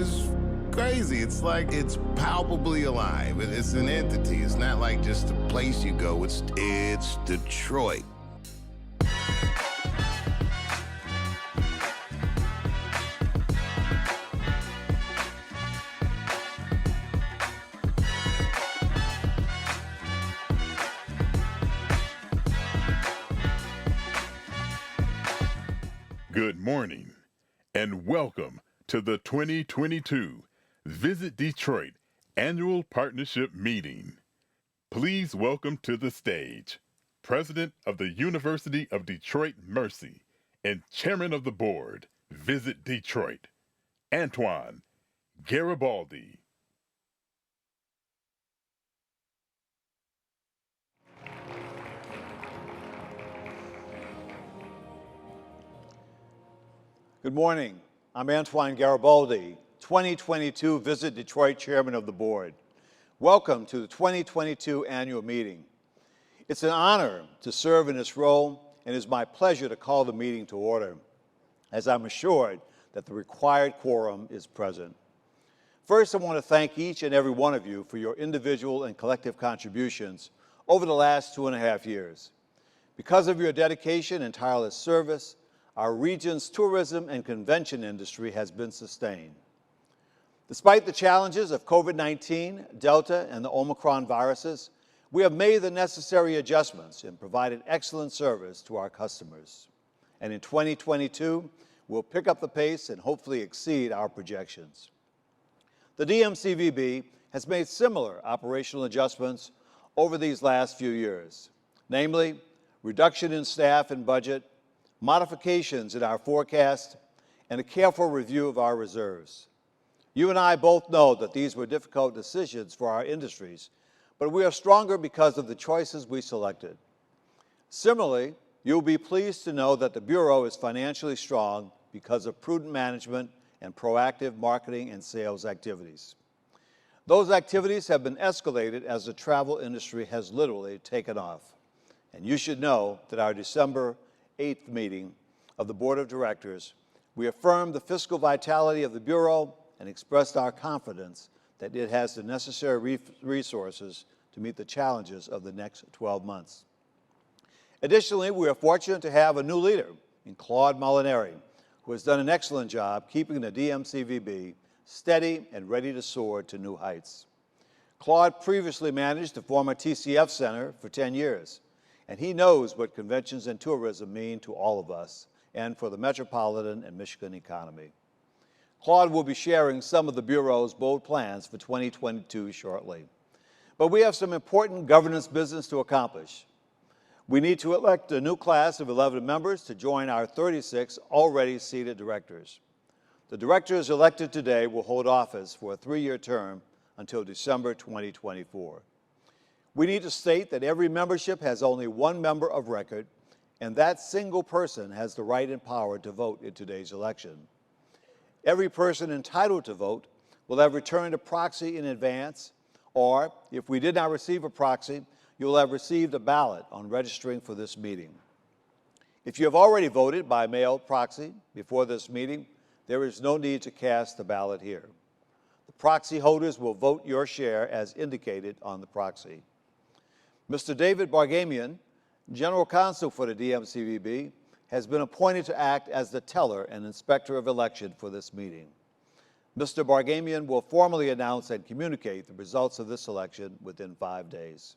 is crazy. It's like it's palpably alive. It's an entity. It's not like just a place you go. It's Detroit. Good morning, and welcome to the 2022 Visit Detroit Annual Partnership Meeting. Please welcome to the stage President of the University of Detroit Mercy and Chairman of the Board, Visit Detroit, Antoine Garibaldi. Good morning. I'm Antoine Garibaldi, 2022 Visit Detroit Chairman of the Board. Welcome to the 2022 annual meeting. It's an honor to serve in this role, and it is my pleasure to call the meeting to order, as I'm assured that the required quorum is present. First, I want to thank each and every one of you for your individual and collective contributions over the last 2.5 years. Because of your dedication and tireless service, our region's tourism and convention industry has been sustained. Despite the challenges of COVID-19, Delta, and the Omicron viruses, we have made the necessary adjustments and provided excellent service to our customers. And in 2022, we'll pick up the pace and hopefully exceed our projections. The DMCVB has made similar operational adjustments over these last few years, namely reduction in staff and budget, modifications in our forecast, and a careful review of our reserves. You and I both know that these were difficult decisions for our industries, but we are stronger because of the choices we selected. Similarly, you'll be pleased to know that the Bureau is financially strong because of prudent management and proactive marketing and sales activities. Those activities have been escalated as the travel industry has literally taken off. And you should know that our December 8th meeting of the Board of Directors, we affirmed the fiscal vitality of the Bureau and expressed our confidence that it has the necessary resources to meet the challenges of the next 12 months. Additionally, we are fortunate to have a new leader in Claude Molinari, who has done an excellent job keeping the DMCVB steady and ready to soar to new heights. Claude previously managed the former TCF Center for 10 years, and he knows what conventions and tourism mean to all of us and for the metropolitan and Michigan economy. Claude will be sharing some of the Bureau's bold plans for 2022 shortly. But we have some important governance business to accomplish. We need to elect a new class of 11 members to join our 36 already seated directors. The directors elected today will hold office for a 3-year term until December 2024. We need to state that every membership has only one member of record, and that single person has the right and power to vote in today's election. Every person entitled to vote will have returned a proxy in advance, or if we did not receive a proxy, you will have received a ballot on registering for this meeting. If you have already voted by mail proxy before this meeting, there is no need to cast a ballot here. The proxy holders will vote your share as indicated on the proxy. Mr. David Bargamian, General Counsel for the DMCVB, has been appointed to act as the teller and inspector of election for this meeting. Mr. Bargamian will formally announce and communicate the results of this election within 5 days.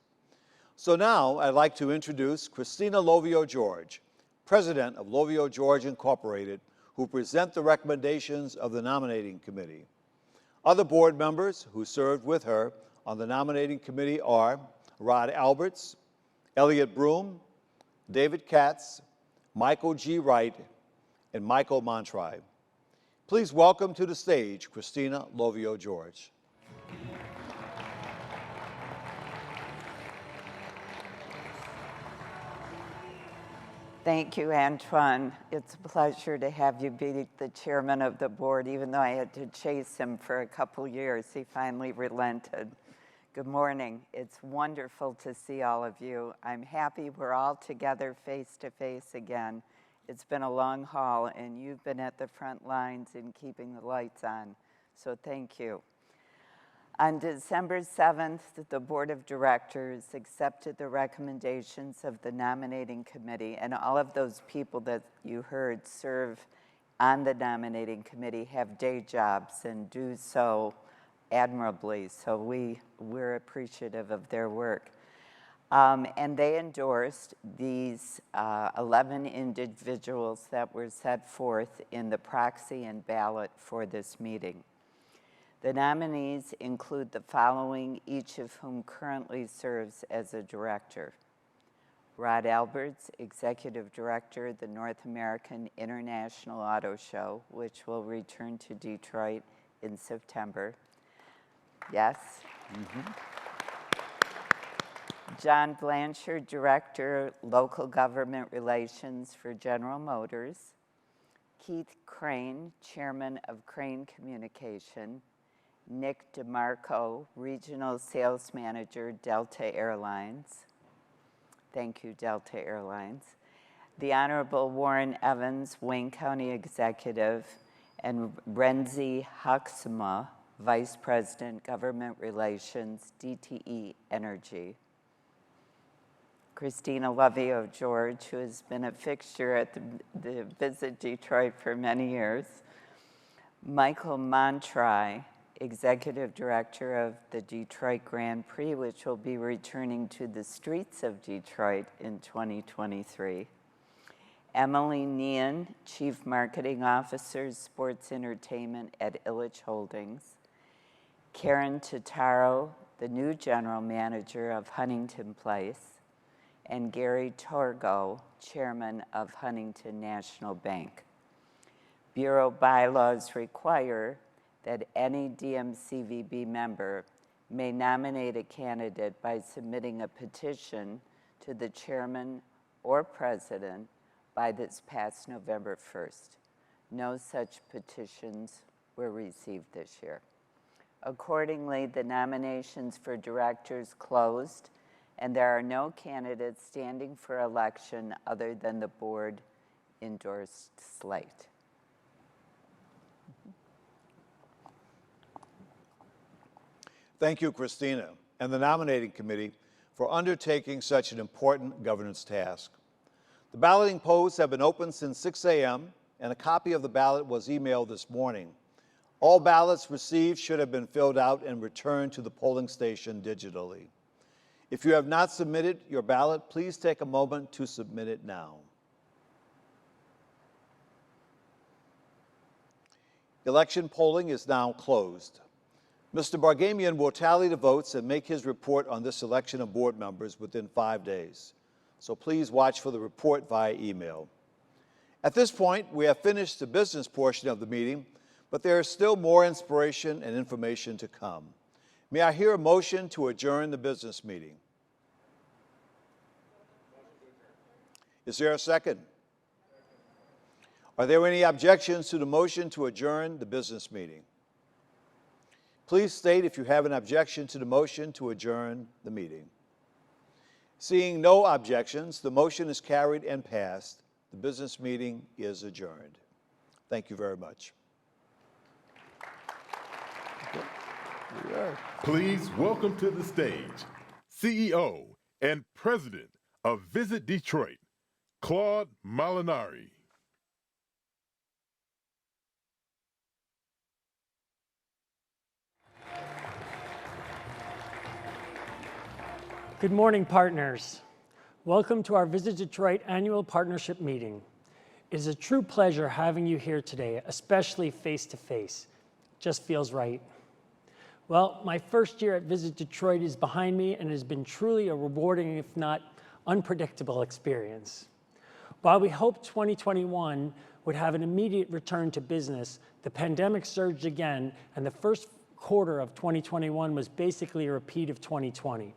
So now I'd like to introduce Christina Lovio-George, President of Lovio-George Incorporated, who present the recommendations of the nominating committee. Other board members who served with her on the nominating committee are Rod Alberts, Elliot Broom, David Katz, Michael G. Wright, and Michael Montry. Please welcome to the stage Christina Lovio-George. Thank you, Antoine. It's a pleasure to have you be the chairman of the board. Even though I had to chase him for a couple years, he finally relented. Good morning. It's wonderful to see all of you. I'm happy we're all together face to face again. It's been a long haul, and you've been at the front lines in keeping the lights on. So thank you. On December 7th, the Board of Directors accepted the recommendations of the nominating committee, and all of those people that you heard serve on the nominating committee have day jobs and do so admirably, so we're appreciative of their work. And they endorsed these 11 individuals that were set forth in the proxy and ballot for this meeting. The nominees include the following, each of whom currently serves as a director. Rod Alberts, Executive Director, the North American International Auto Show, which will return to Detroit in September. Yes? Mm-hmm. John Blanchard, Director, Local Government Relations for General Motors. Keith Crane, Chairman of Crane Communication. Nick DeMarco, Regional Sales Manager, Delta Airlines. Thank you, Delta Airlines. The Honorable Warren Evans, Wayne County Executive, and Renzi Haksema, Vice President, Government Relations, DTE Energy. Christina Lovio George, who has been a fixture at the Visit Detroit for many years. Michael Montry, Executive Director of the Detroit Grand Prix, which will be returning to the streets of Detroit in 2023. Emily Nean, Chief Marketing Officer, Sports Entertainment at Illich Holdings. Karen Totaro, the new General Manager of Huntington Place. And Gary Torgo, Chairman of Huntington National Bank. Bureau bylaws require that any DMCVB member may nominate a candidate by submitting a petition to the chairman or president by this past November 1st. No such petitions were received this year. Accordingly, the nominations for directors closed, and there are no candidates standing for election other than the board endorsed slate. Thank you, Christina, and the nominating committee for undertaking such an important governance task. The balloting polls have been open since 6 a.m., and a copy of the ballot was emailed this morning. All ballots received should have been filled out and returned to the polling station digitally. If you have not submitted your ballot, please take a moment to submit it now. Election polling is now closed. Mr. Bargamian will tally the votes and make his report on this election of board members within 5 days. So please watch for the report via email. At this point, we have finished the business portion of the meeting, but there is still more inspiration and information to come. May I hear a motion to adjourn the business meeting? Is there a second? Are there any objections to the motion to adjourn the business meeting? Please state if you have an objection to the motion to adjourn the meeting. Seeing no objections, the motion is carried and passed. The business meeting is adjourned. Thank you very much. Please welcome to the stage CEO and President of Visit Detroit, Claude Molinari. Good morning, partners. Welcome to our Visit Detroit annual partnership meeting. It is a true pleasure having you here today, especially face-to-face. Just feels right. Well, my first year at Visit Detroit is behind me, and it has been truly a rewarding, if not unpredictable, experience. While we hoped 2021 would have an immediate return to business, the pandemic surged again, and the first quarter of 2021 was basically a repeat of 2020.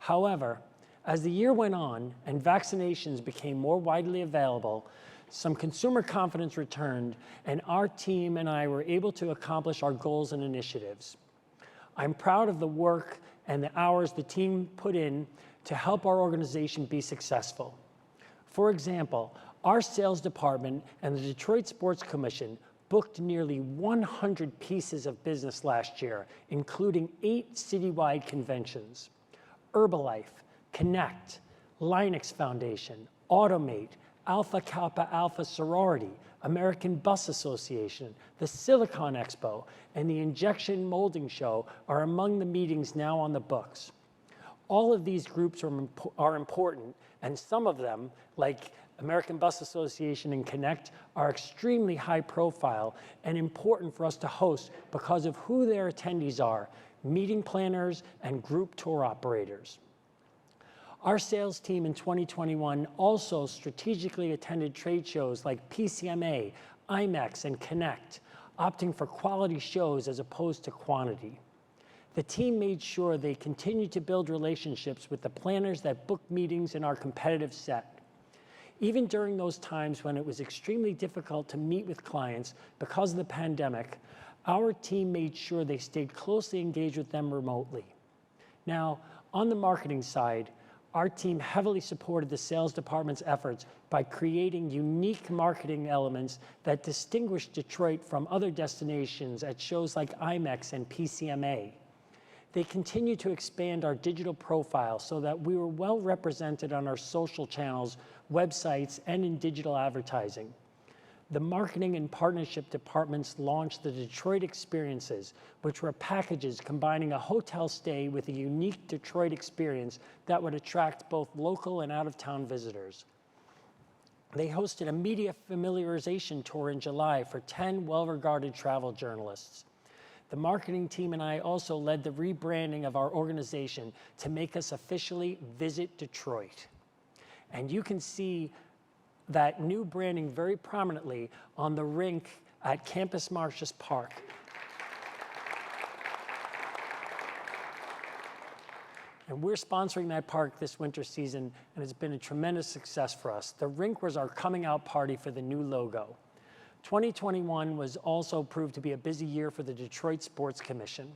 However, as the year went on and vaccinations became more widely available, some consumer confidence returned, and our team and I were able to accomplish our goals and initiatives. I'm proud of the work and the hours the team put in to help our organization be successful. For example, our sales department and the Detroit Sports Commission booked nearly 100 pieces of business last year, including 8 citywide conventions. Herbalife, Connect, Linux Foundation, Automate, Alpha Kappa Alpha Sorority, American Bus Association, the Silicon Expo, and the Injection Molding Show are among the meetings now on the books. All of these groups are important, and some of them, like American Bus Association and Connect, are extremely high profile and important for us to host because of who their attendees are, meeting planners and group tour operators. Our sales team in 2021 also strategically attended trade shows like PCMA, IMEX, and Connect, opting for quality shows as opposed to quantity. The team made sure they continued to build relationships with the planners that booked meetings in our competitive set. Even during those times when it was extremely difficult to meet with clients because of the pandemic, our team made sure they stayed closely engaged with them remotely. Now, on the marketing side, our team heavily supported the sales department's efforts by creating unique marketing elements that distinguish Detroit from other destinations at shows like IMEX and PCMA. They continue to expand our digital profile so that we were well represented on our social channels, websites, and in digital advertising. The marketing and partnership departments launched the Detroit Experiences, which were packages combining a hotel stay with a unique Detroit experience that would attract both local and out-of-town visitors. They hosted a media familiarization tour in July for 10 well-regarded travel journalists. The marketing team and I also led the rebranding of our organization to make us officially Visit Detroit. And you can see that new branding very prominently on the rink at Campus Martius Park. And we're sponsoring that park this winter season, and it's been a tremendous success for us. The rink was our coming out party for the new logo. 2021 was also proved to be a busy year for the Detroit Sports Commission.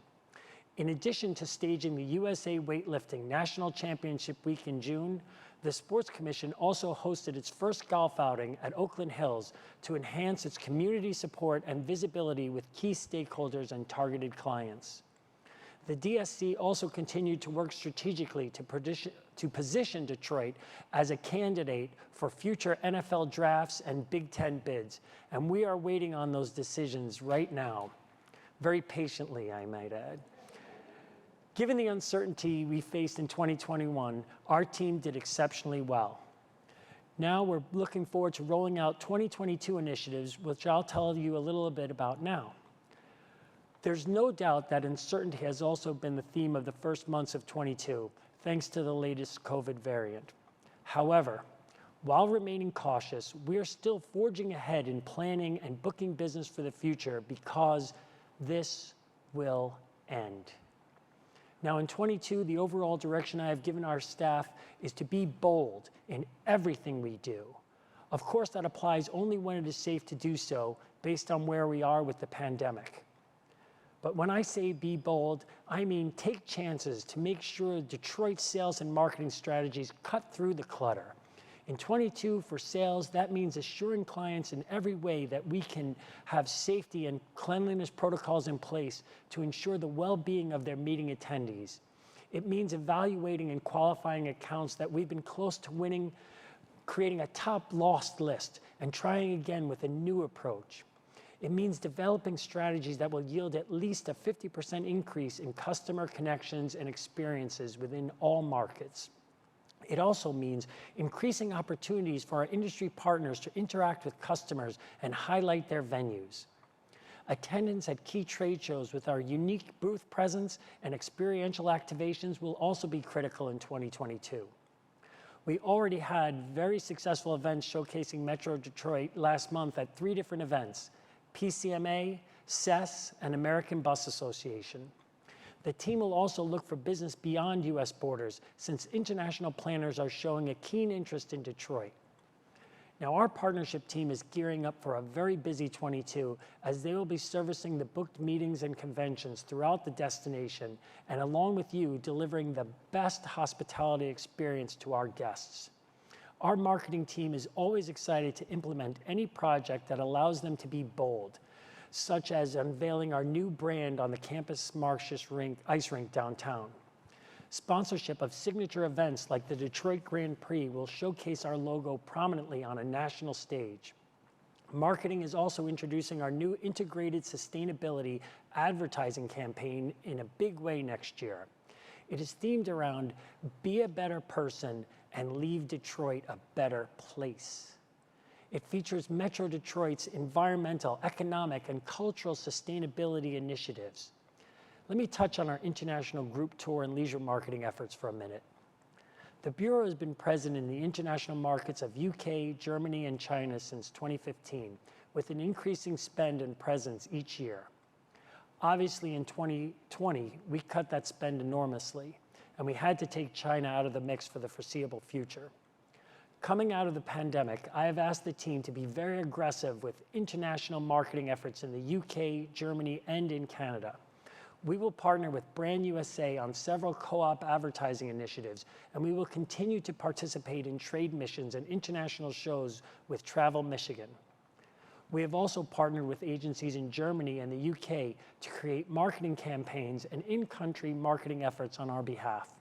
In addition to staging the USA Weightlifting National Championship Week in June, the Sports Commission also hosted its first golf outing at Oakland Hills to enhance its community support and visibility with key stakeholders and targeted clients. The DSC also continued to work strategically to position Detroit as a candidate for future NFL drafts and Big Ten bids, and we are waiting on those decisions right now, very patiently, I might add. Given the uncertainty we faced in 2021, our team did exceptionally well. Now we're looking forward to rolling out 2022 initiatives, which I'll tell you a little bit about now. There's no doubt that uncertainty has also been the theme of the first months of 22, thanks to the latest COVID variant. However, while remaining cautious, we are still forging ahead in planning and booking business for the future because this will end. Now in 22, the overall direction I have given our staff is to be bold in everything we do. Of course, that applies only when it is safe to do so based on where we are with the pandemic. But when I say be bold, I mean take chances to make sure Detroit's sales and marketing strategies cut through the clutter. In 22, for sales, that means assuring clients in every way that we can have safety and cleanliness protocols in place to ensure the well-being of their meeting attendees. It means evaluating and qualifying accounts that we've been close to winning, creating a top lost list, and trying again with a new approach. It means developing strategies that will yield at least a 50% increase in customer connections and experiences within all markets. It also means increasing opportunities for our industry partners to interact with customers and highlight their venues. Attendance at key trade shows with our unique booth presence and experiential activations will also be critical in 2022. We already had very successful events showcasing Metro Detroit last month at 3 different events: PCMA, CES, and American Bus Association. The team will also look for business beyond U.S. borders, since international planners are showing a keen interest in Detroit. Now, our partnership team is gearing up for a very busy 22, as they will be servicing the booked meetings and conventions throughout the destination, and along with you, delivering the best hospitality experience to our guests. Our marketing team is always excited to implement any project that allows them to be bold. such as unveiling our new brand on the campus Martius ice rink downtown. Sponsorship of signature events like the Detroit Grand Prix will showcase our logo prominently on a national stage. Marketing is also introducing our new integrated sustainability advertising campaign in a big way next year. It is themed around be a better person and leave Detroit a better place. It features Metro Detroit's environmental, economic, and cultural sustainability initiatives. Let me touch on our international group tour and leisure marketing efforts for a minute. The Bureau has been present in the international markets of UK, Germany, and China since 2015, with an increasing spend and presence each year. Obviously, in 2020, we cut that spend enormously, and we had to take China out of the mix for the foreseeable future. Coming out of the pandemic, I have asked the team to be very aggressive with international marketing efforts in the UK, Germany, and in Canada. We will partner with Brand USA on several co-op advertising initiatives, and we will continue to participate in trade missions and international shows with Travel Michigan. We have also partnered with agencies in Germany and the UK to create marketing campaigns and in-country marketing efforts on our behalf.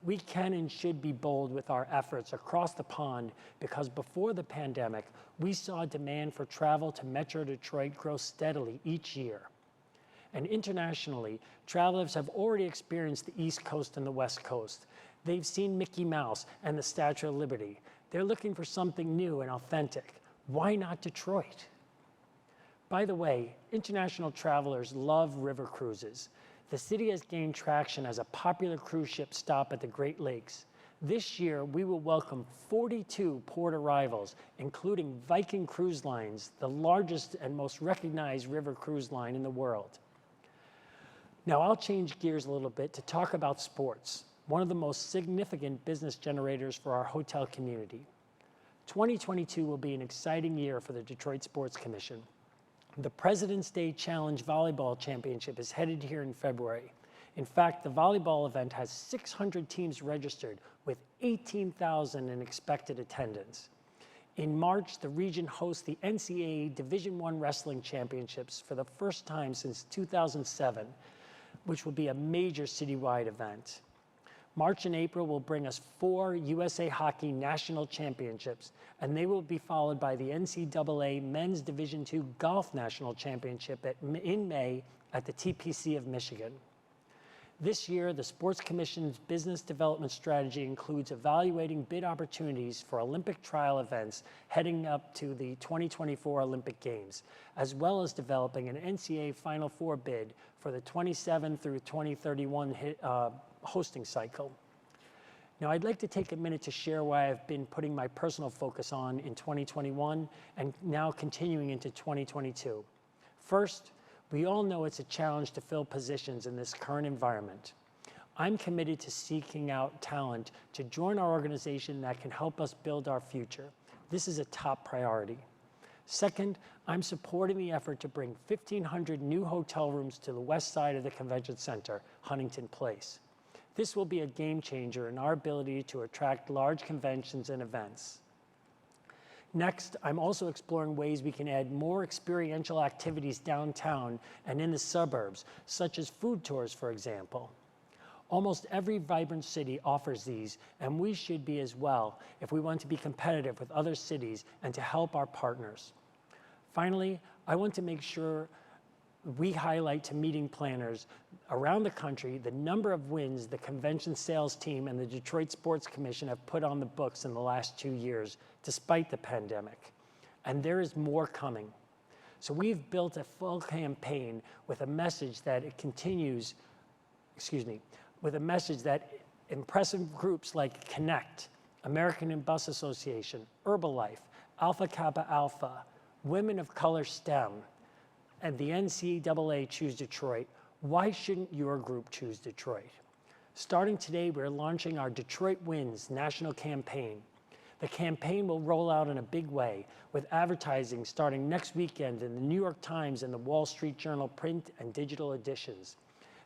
We can and should be bold with our efforts across the pond because before the pandemic, we saw demand for travel to Metro Detroit grow steadily each year. And internationally, travelers have already experienced the East Coast and the West Coast. They've seen Mickey Mouse and the Statue of Liberty. They're looking for something new and authentic. Why not Detroit? By the way, international travelers love river cruises. The city has gained traction as a popular cruise ship stop at the Great Lakes. This year, we will welcome 42 port arrivals, including Viking Cruise Lines, the largest and most recognized river cruise line in the world. Now I'll change gears a little bit to talk about sports, one of the most significant business generators for our hotel community. 2022 will be an exciting year for the Detroit Sports Commission. The President's Day Challenge Volleyball Championship is headed here in February. In fact, the volleyball event has 600 teams registered with 18,000 in expected attendance. In March, the region hosts the NCAA Division I Wrestling Championships for the first time since 2007, which will be a major citywide event. March and April will bring us 4 USA Hockey National Championships, and they will be followed by the NCAA Men's Division II Golf National Championship in May at the TPC of Michigan. This year, the Sports Commission's business development strategy includes evaluating bid opportunities for Olympic trial events heading up to the 2024 Olympic Games, as well as developing an NCAA Final Four bid for the 27 through 2031 hosting cycle. Now, I'd like to take a minute to share why I've been putting my personal focus on in 2021 and now continuing into 2022. First, we all know it's a challenge to fill positions in this current environment. I'm committed to seeking out talent to join our organization that can help us build our future. This is a top priority. Second, I'm supporting the effort to bring 1,500 new hotel rooms to the west side of the convention center, Huntington Place. This will be a game changer in our ability to attract large conventions and events. Next, I'm also exploring ways we can add more experiential activities downtown and in the suburbs, such as food tours, for example. Almost every vibrant city offers these, and we should be as well if we want to be competitive with other cities and to help our partners. Finally, I want to make sure we highlight to meeting planners around the country the number of wins the convention sales team and the Detroit Sports Commission have put on the books in the last 2 years, despite the pandemic. And there is more coming. So we've built a full campaign with a message that with a message that impressive groups like Connect, American Bus Association, Herbalife, Alpha Kappa Alpha, Women of Color STEM, and the NCAA choose Detroit. Why shouldn't your group choose Detroit? Starting today, we're launching our Detroit Wins national campaign. The campaign will roll out in a big way, with advertising starting next weekend in the New York Times and the Wall Street Journal print and digital editions.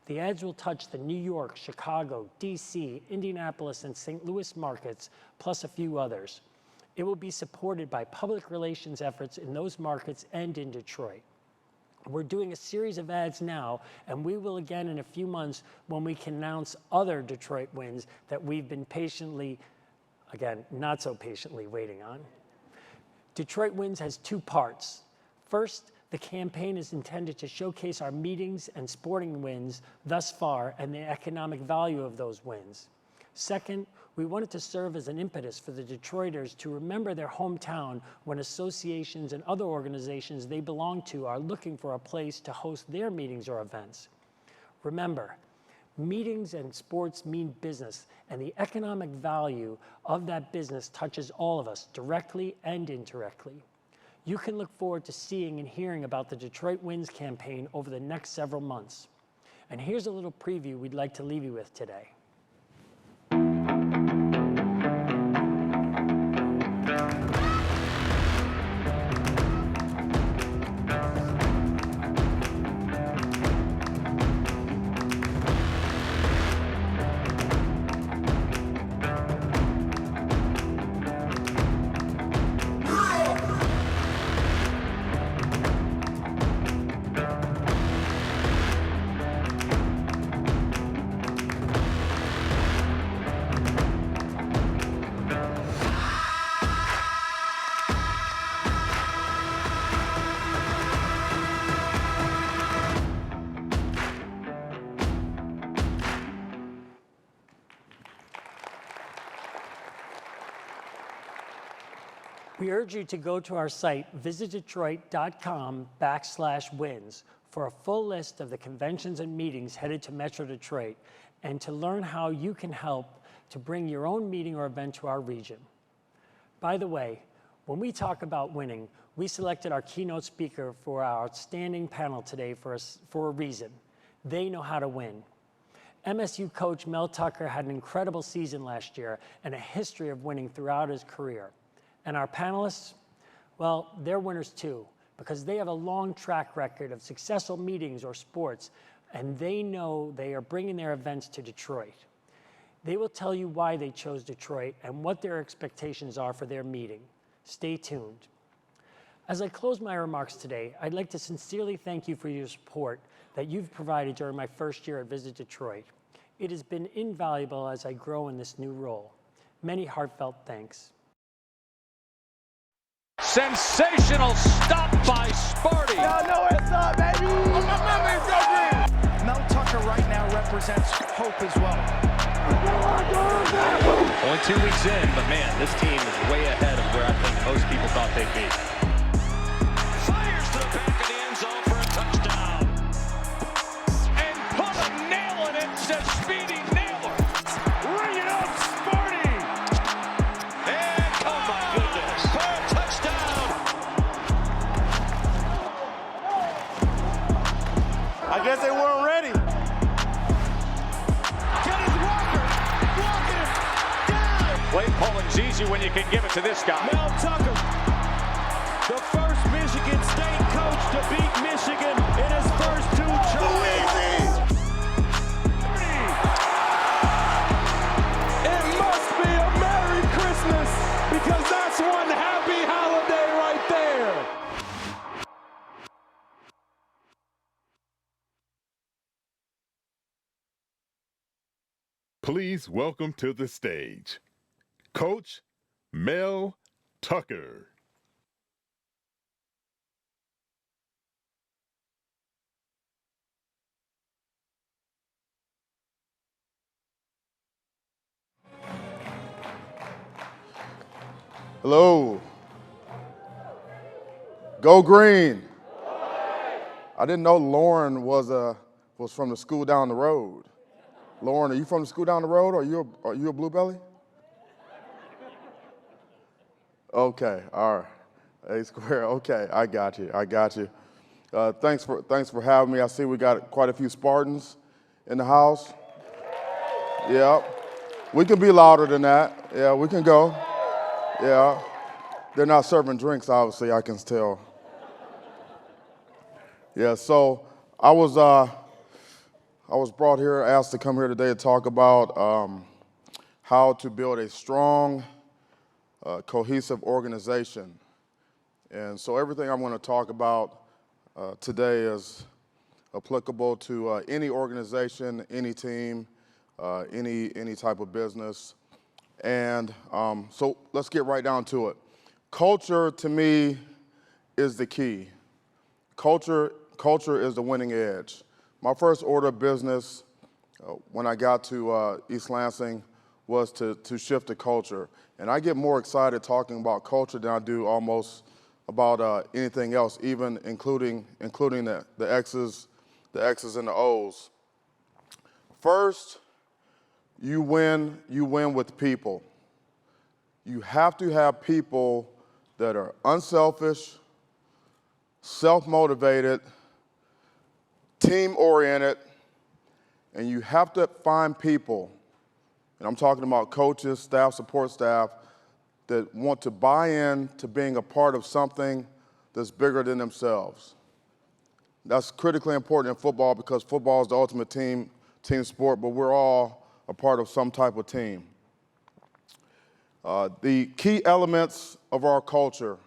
The ads will touch the New York, Chicago, DC, Indianapolis, and St. Louis markets, plus a few others. It will be supported by public relations efforts in those markets and in Detroit. We're doing a series of ads now, and we will again in a few months when we can announce other Detroit wins that we've been patiently, again, not so patiently waiting on. Detroit Wins has two parts. First, the campaign is intended to showcase our meetings and sporting wins thus far and the economic value of those wins. Second, we wanted to serve as an impetus for the Detroiters to remember their hometown when associations and other organizations they belong to are looking for a place to host their meetings or events. Remember, meetings and sports mean business, and the economic value of that business touches all of us, directly and indirectly. You can look forward to seeing and hearing about the Detroit Wins campaign over the next several months. And here's a little preview we'd like to leave you with today. We urge you to go to our site, visitdetroit.com/wins, for a full list of the conventions and meetings headed to Metro Detroit, and to learn how you can help to bring your own meeting or event to our region. By the way, when we talk about winning, we selected our keynote speaker for our outstanding panel today for a reason. They know how to win. MSU coach Mel Tucker had an incredible season last year and a history of winning throughout his career. And our panelists, well, they're winners too, because they have a long track record of successful meetings or sports, and they know they are bringing their events to Detroit. They will tell you why they chose Detroit and what their expectations are for their meeting. Stay tuned. As I close my remarks today, I'd like to sincerely thank you for your support that you've provided during my first year at Visit Detroit. It has been invaluable as I grow in this new role. Many heartfelt thanks. Sensational stop by Sparty. Y'all know what's up, baby. Mel Tucker right now represents hope as well. Only 2 weeks in, but man, this team is way ahead of where I think most people thought they'd be. Fires to the back of the end zone for a touchdown. And put a nail in it to Speedy Naylor. Ring it up, Sparty. And oh my goodness, for a touchdown. I guess they weren't ready. Kenneth Walker walking it down. Play pulling's easy when you can give it to this guy. Mel Tucker, the first Michigan State coach to beat Michigan in his first 2 tries. It must be a Merry Christmas, because that's one happy holiday right there. Please welcome to the stage, Coach Mel Tucker. Hello. Go Green. I didn't know Lauren was from the school down the road. Lauren, are you from the school down the road, or are you a Blue Belly? Okay, all right. A square. Okay, I got you. Thanks for having me. I see we got quite a few Spartans in the house. Yeah, we can be louder than that. Yeah, we can go. Yeah, they're not serving drinks, obviously, I can tell. Yeah, so I was brought here, asked to come here today to talk about how to build a strong, cohesive organization. And so everything I'm going to talk about today is applicable to any organization, any team, any type of business. And so let's get right down to it. Culture, to me, is the key. Culture is the winning edge. My first order of business when I got to East Lansing was to shift the culture. And I get more excited talking about culture than I do almost about anything else, even including the X's and the O's. First, you win with people. You have to have people that are unselfish, self-motivated, team-oriented, and you have to find people, and I'm talking about coaches, staff, support staff, that want to buy in to being a part of something that's bigger than themselves. That's critically important in football because football is the ultimate team sport, but we're all a part of some type of team. The key elements of our culture,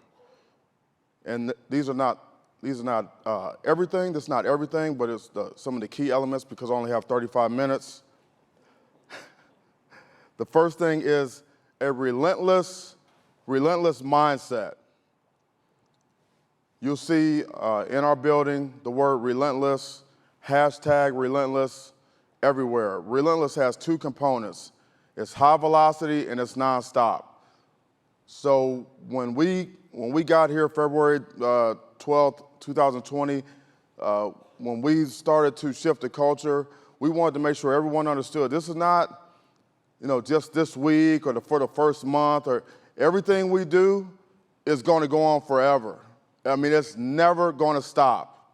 and these are not everything. That's not everything, but it's some of the key elements because I only have 35 minutes. The first thing is a relentless mindset. You'll see in our building the word relentless, #relentless everywhere. Relentless has two components. It's high velocity and it's nonstop. So when we got here February 12th, 2020, when we started to shift the culture, we wanted to make sure everyone understood this is not, just this week or for the first month, or everything we do is going to go on forever. I mean, it's never going to stop.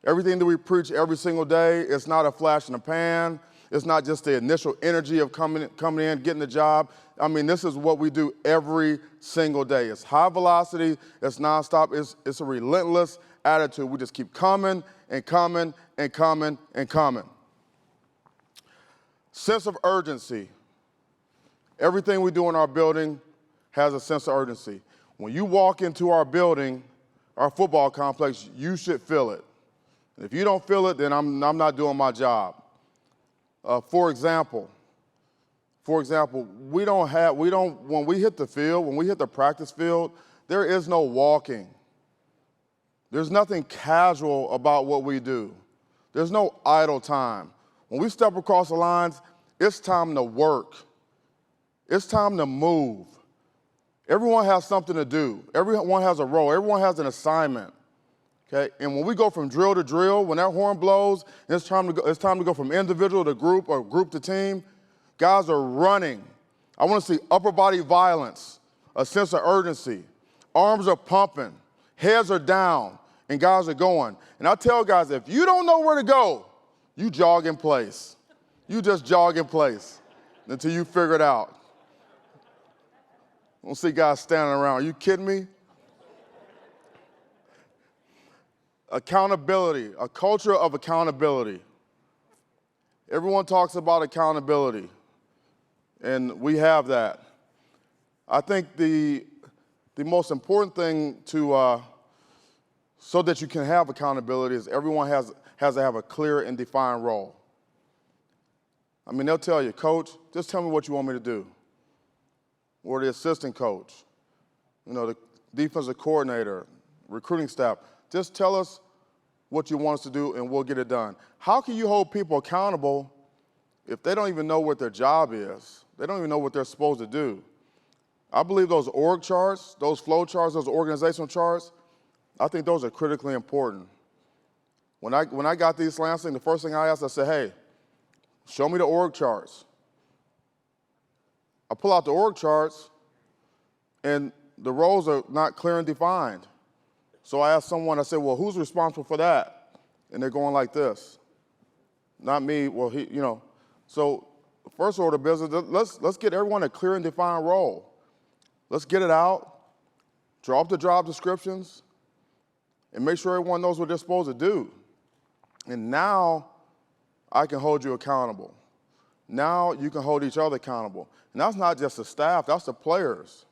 Everything that we preach every single day, it's not a flash in the pan. It's not just the initial energy of coming in, getting the job. I mean, this is what we do every single day. It's high velocity, it's nonstop, it's a relentless attitude. We just keep coming and coming and coming and coming. Sense of urgency. Everything we do in our building has a sense of urgency. When you walk into our building, our football complex, you should feel it. And if you don't feel it, then I'm not doing my job. For example, when we hit the field, when we hit the practice field, there is no walking. There's nothing casual about what we do. There's no idle time. When we step across the lines, it's time to work. It's time to move. Everyone has something to do. Everyone has a role. Everyone has an assignment. Okay? And when we go from drill to drill, when that horn blows, and it's time to go from individual to group or group to team, guys are running. I want to see upper body violence, a sense of urgency. Arms are pumping, heads are down, and guys are going. And I tell guys, if you don't know where to go, you jog in place. You just jog in place until you figure it out. I don't see guys standing around. Are you kidding me? Accountability, a culture of accountability. Everyone talks about accountability, and we have that. I think the most important thing so that you can have accountability is everyone has to have a clear and defined role. I mean, they'll tell you, coach, just tell me what you want me to do. Or the assistant coach, the defensive coordinator, recruiting staff, just tell us what you want us to do and we'll get it done. How can you hold people accountable if they don't even know what their job is? They don't even know what they're supposed to do. I believe those org charts, those flow charts, those organizational charts, I think those are critically important. When I got to East Lansing, the first thing I asked, I said, hey, show me the org charts. I pull out the org charts, and the roles are not clear and defined. So I asked someone, I said, well, who's responsible for that? And they're going like this. Not me, well, So the first order of business, let's get everyone a clear and defined role. Let's get it out, draw up the job descriptions, and make sure everyone knows what they're supposed to do. And now I can hold you accountable. Now you can hold each other accountable. And that's not just the staff, that's the players.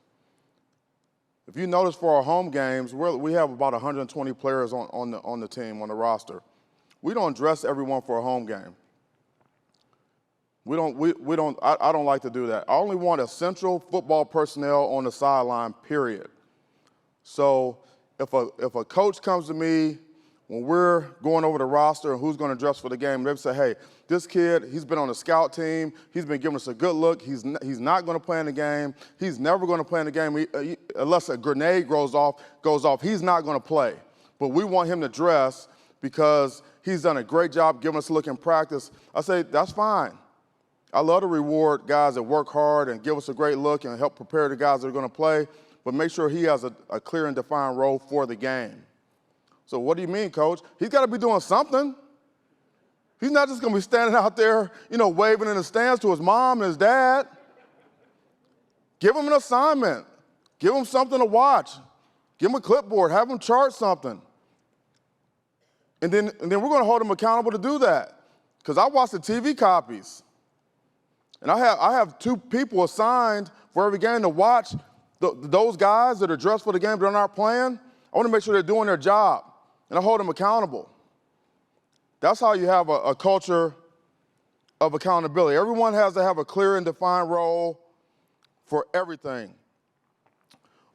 If you notice for our home games, we have about 120 players on the team, on the roster. We don't dress everyone for a home game. I don't like to do that. I only want essential football personnel on the sideline, period. So if a coach comes to me when we're going over the roster and who's going to dress for the game, they say, hey, this kid, he's been on the scout team. He's been giving us a good look. He's not going to play in the game. He's never going to play in the game unless a grenade goes off. He's not going to play. But we want him to dress because he's done a great job giving us a look in practice. I say, that's fine. I love to reward guys that work hard and give us a great look and help prepare the guys that are going to play, but make sure he has a clear and defined role for the game. So what do you mean, Coach? He's got to be doing something. He's not just going to be standing out there, waving in the stands to his mom and his dad. Give him an assignment. Give him something to watch. Give him a clipboard. Have him chart something. And then we're going to hold him accountable to do that. Because I watch the TV copies. And I have 2 people assigned for every game to watch those guys that are dressed for the game but are not playing. I want to make sure they're doing their job. And I hold them accountable. That's how you have a culture of accountability. Everyone has to have a clear and defined role for everything.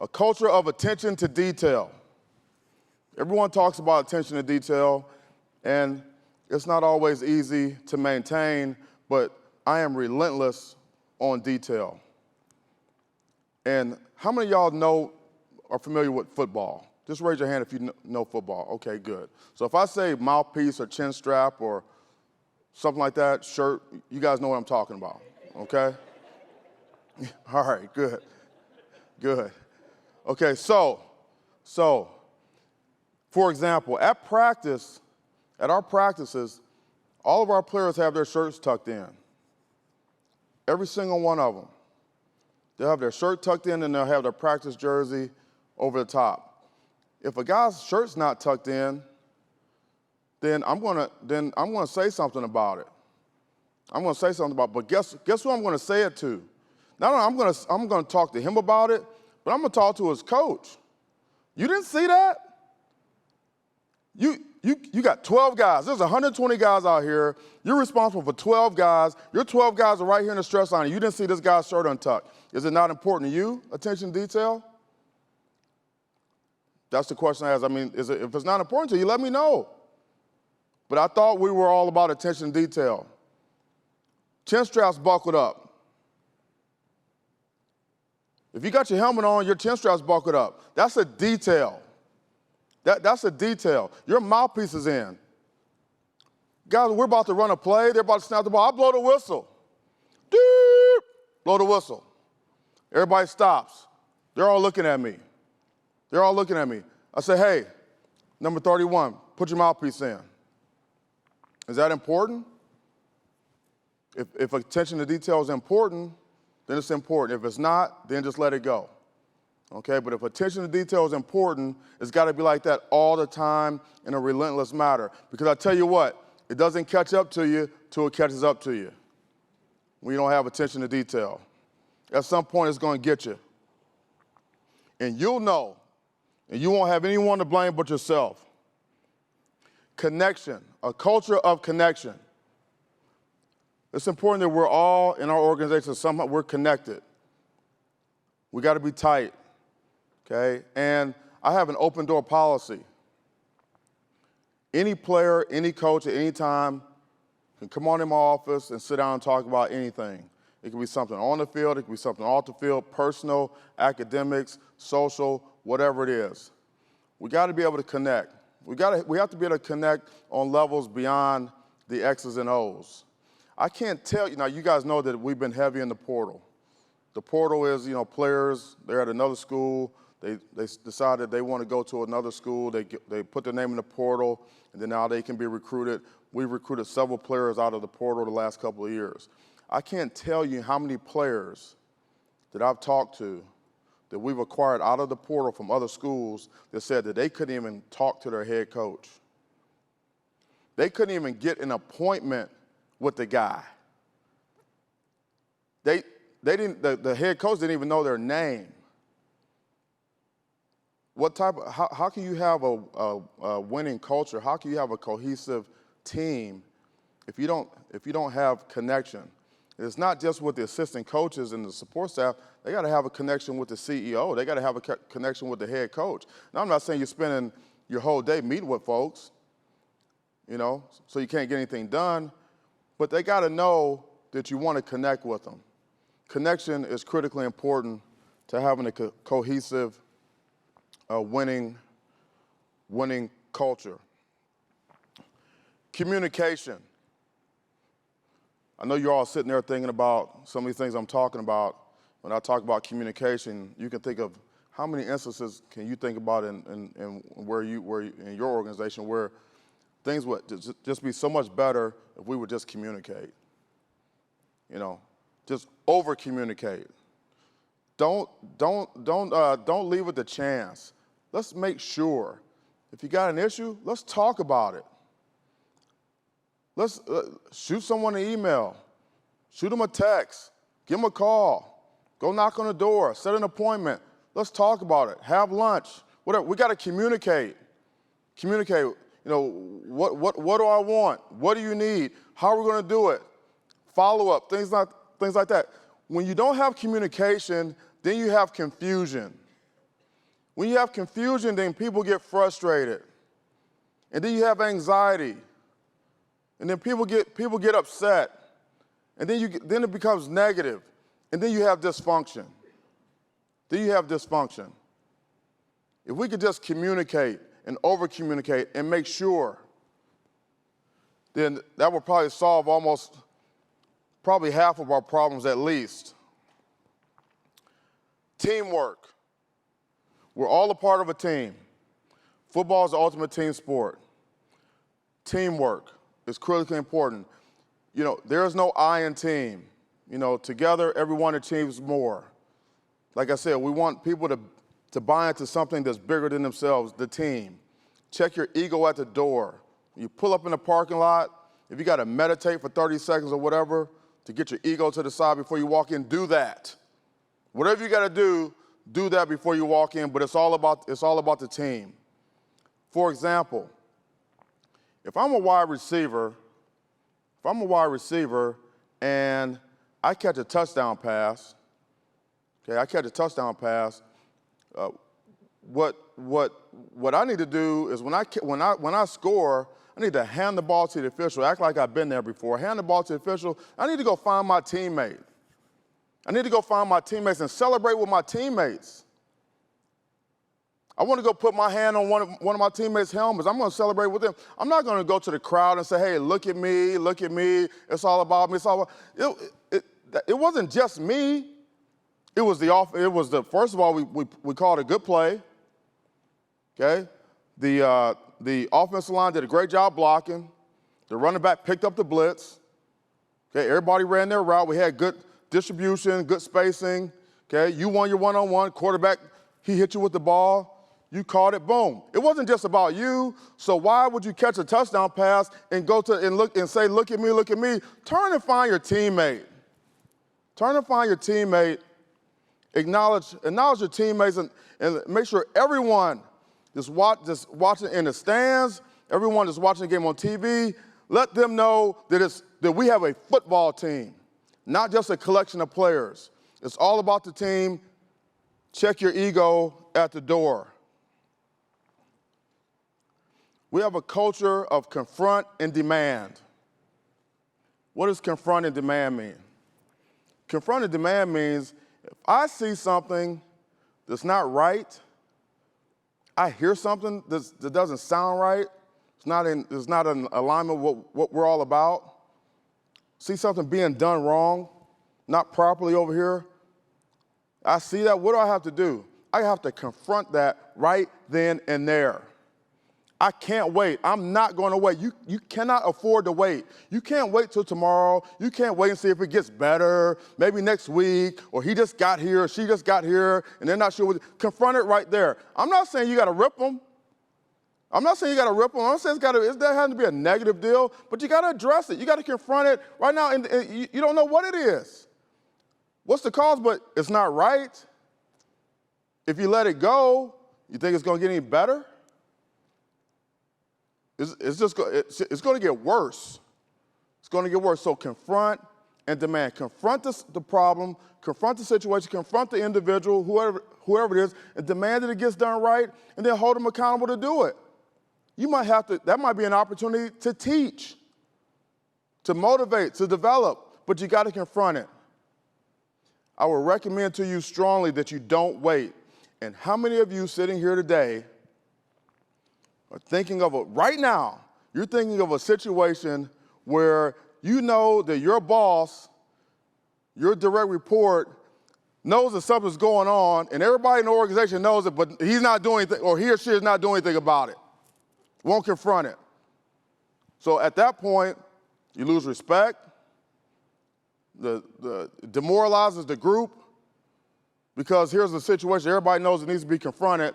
A culture of attention to detail. Everyone talks about attention to detail, and it's not always easy to maintain, but I am relentless on detail. And how many of y'all are familiar with football? Just raise your hand if you know football. Okay, good. So if I say mouthpiece or chin strap or something like that, shirt, you guys know what I'm talking about, okay? All right, good. Okay, so for example, at our practices, all of our players have their shirts tucked in. Every single one of them. They'll have their shirt tucked in and they'll have their practice jersey over the top. If a guy's shirt's not tucked in, then I'm gonna say something about it. But guess who I'm gonna say it to? Not only I'm gonna talk to him about it, but I'm gonna talk to his coach. You didn't see that? You got 12 guys. There's 120 guys out here. You're responsible for 12 guys. Your 12 guys are right here in the stress line. You didn't see this guy's shirt untucked. Is it not important to you, attention to detail? That's the question I ask. I mean, if it's not important to you, let me know. But I thought we were all about attention to detail. Chin straps buckled up. If you got your helmet on, your chin straps buckled up. That's a detail. That's a detail. Your mouthpiece is in. Guys, we're about to run a play. They're about to snap the ball. I blow the whistle. Doop! Blow the whistle. Everybody stops. They're all looking at me. I say, hey, number 31, put your mouthpiece in. Is that important? If attention to detail is important, then it's important. If it's not, then just let it go. Okay, but if attention to detail is important, it's got to be like that all the time in a relentless manner. Because I tell you what, it doesn't catch up to you till it catches up to you. When you don't have attention to detail. At some point, it's going to get you. And you'll know, and you won't have anyone to blame but yourself. Connection, a culture of connection. It's important that we're all in our organization, somehow we're connected. We got to be tight. Okay, and I have an open door policy. Any player, any coach at any time can come on in my office and sit down and talk about anything. It can be something on the field, it can be something off the field, personal, academics, social, whatever it is. We got to be able to connect. We have to be able to connect on levels beyond the X's and O's. I can't tell you, now you guys know that we've been heavy in the portal. The portal is, players, they're at another school, they decided they want to go to another school, they put their name in the portal, and then now they can be recruited. We've recruited several players out of the portal the last couple of years. I can't tell you how many players that I've talked to that we've acquired out of the portal from other schools that said that they couldn't even talk to their head coach. They couldn't even get an appointment with the guy. The head coach didn't even know their name. how can you have a winning culture? How can you have a cohesive team if you don't have connection? It's not just with the assistant coaches and the support staff. They got to have a connection with the CEO. They got to have a connection with the head coach. Now, I'm not saying you're spending your whole day meeting with folks, so you can't get anything done, but they got to know that you want to connect with them. Connection is critically important to having a cohesive, winning culture. Communication. I know you're all sitting there thinking about some of these things I'm talking about. When I talk about communication, you can think of how many instances can you think about in where in your organization where things would just be so much better if we would just communicate. Just over communicate. Don't leave it to chance. Let's make sure. If you got an issue, let's talk about it. Let's shoot someone an email, shoot them a text, give them a call, go knock on the door, set an appointment. Let's talk about it. Have lunch. Whatever. We got to communicate. Communicate. What do I want? What do you need? How are we going to do it? Follow up. Things like that. When you don't have communication, then you have confusion. When you have confusion, then people get frustrated, and then you have anxiety. And then people get upset, and then it becomes negative, and then you have dysfunction. If we could just communicate and over-communicate and make sure, then that would probably solve probably half of our problems at least. Teamwork. We're all a part of a team. Football is the ultimate team sport. Teamwork is critically important. There is no I in team. Together, everyone achieves more. Like I said, we want people to buy into something that's bigger than themselves, the team. Check your ego at the door. You pull up in the parking lot, if you got to meditate for 30 seconds or whatever to get your ego to the side before you walk in, do that. Whatever you got to do that before you walk in, but it's all about the team. For example, if I'm a wide receiver and I catch a touchdown pass, what I need to do is when I score, I need to hand the ball to the official, act like I've been there before, hand the ball to the official. I need to go find my teammate. I need to go find my teammates and celebrate with my teammates. I want to go put my hand on one of my teammates' helmets. I'm going to celebrate with them. I'm not going to go to the crowd and say, hey, look at me, it's all about me. It wasn't just me. First of all, we called a good play. Okay? The offensive line did a great job blocking. The running back picked up the blitz. Okay? Everybody ran their route. We had good distribution, good spacing. Okay? You won your one-on-one. Quarterback, he hit you with the ball. You caught it, boom. It wasn't just about you, so why would you catch a touchdown pass and go to and look and say, look at me? Turn and find your teammate. Acknowledge your teammates and make sure everyone just watching in the stands, everyone that's watching the game on TV, let them know that we have a football team, not just a collection of players. It's all about the team. Check your ego at the door. We have a culture of confront and demand. What does confront and demand mean? Confront and demand means if I see something that's not right, I hear something that doesn't sound right, it's not in alignment with what we're all about, see something being done wrong, not properly over here, I see that, what do I have to do? I have to confront that right then and there. I can't wait. I'm not going to wait. You cannot afford to wait. You can't wait till tomorrow. You can't wait and see if it gets better, maybe next week, or he just got here, or she just got here, and they're not sure. Confront it right there. I'm not saying you got to rip them. I'm not saying it has to be a negative deal, but you got to address it. You got to confront it right now, and you don't know what it is. What's the cause? But it's not right. If you let it go, You think it's going to get any better? It's going to get worse. It's going to get worse. So confront and demand. Confront the problem, confront the situation, confront the individual, whoever it is, and demand that it gets done right, and then hold them accountable to do it. You might have to, that might be an opportunity to teach, to motivate, to develop, but you got to confront it. I would recommend to you strongly that you don't wait. And how many of you sitting here today are thinking of right now, you're thinking of a situation where you know that your boss, your direct report, knows that something's going on, and everybody in the organization knows it, but he's not doing anything, or he or she is not doing anything about it. Won't confront it. So at that point, you lose respect, demoralizes the group, because here's the situation, everybody knows it needs to be confronted,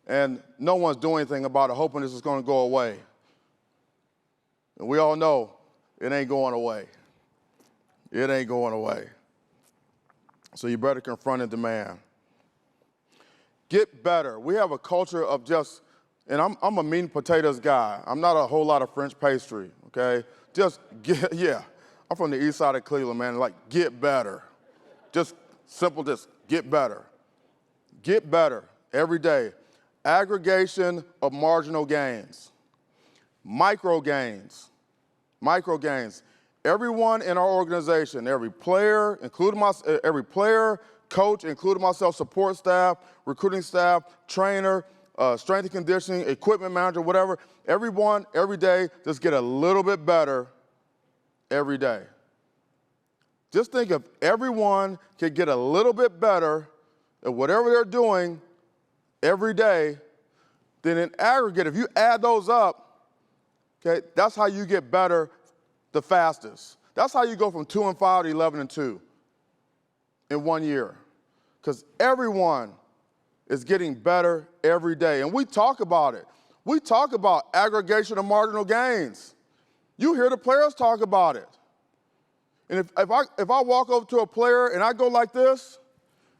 and no one's doing anything about it, hoping this is going to go away. And we all know it ain't going away. It ain't going away. So you better confront and demand. Get better. We have a culture of just, and I'm a meat and potatoes guy. I'm not a whole lot of French pastry, okay? Just get, yeah. I'm from the east side of Cleveland, man, like get better. Just simple, just get better. Get better every day. Aggregation of marginal gains. Micro gains. Micro gains. Everyone in our organization, every player, coach, including myself, support staff, recruiting staff, trainer, strength and conditioning, equipment manager, whatever, everyone, every day, just get a little bit better every day. Just think if everyone could get a little bit better at whatever they're doing every day, then in aggregate, if you add those up, okay, that's how you get better the fastest. That's how you go from 2-5 to 11-2 in 1 year. Because everyone is getting better every day. And we talk about it. We talk about aggregation of marginal gains. You hear the players talk about it. And if I walk over to a player and I go like this,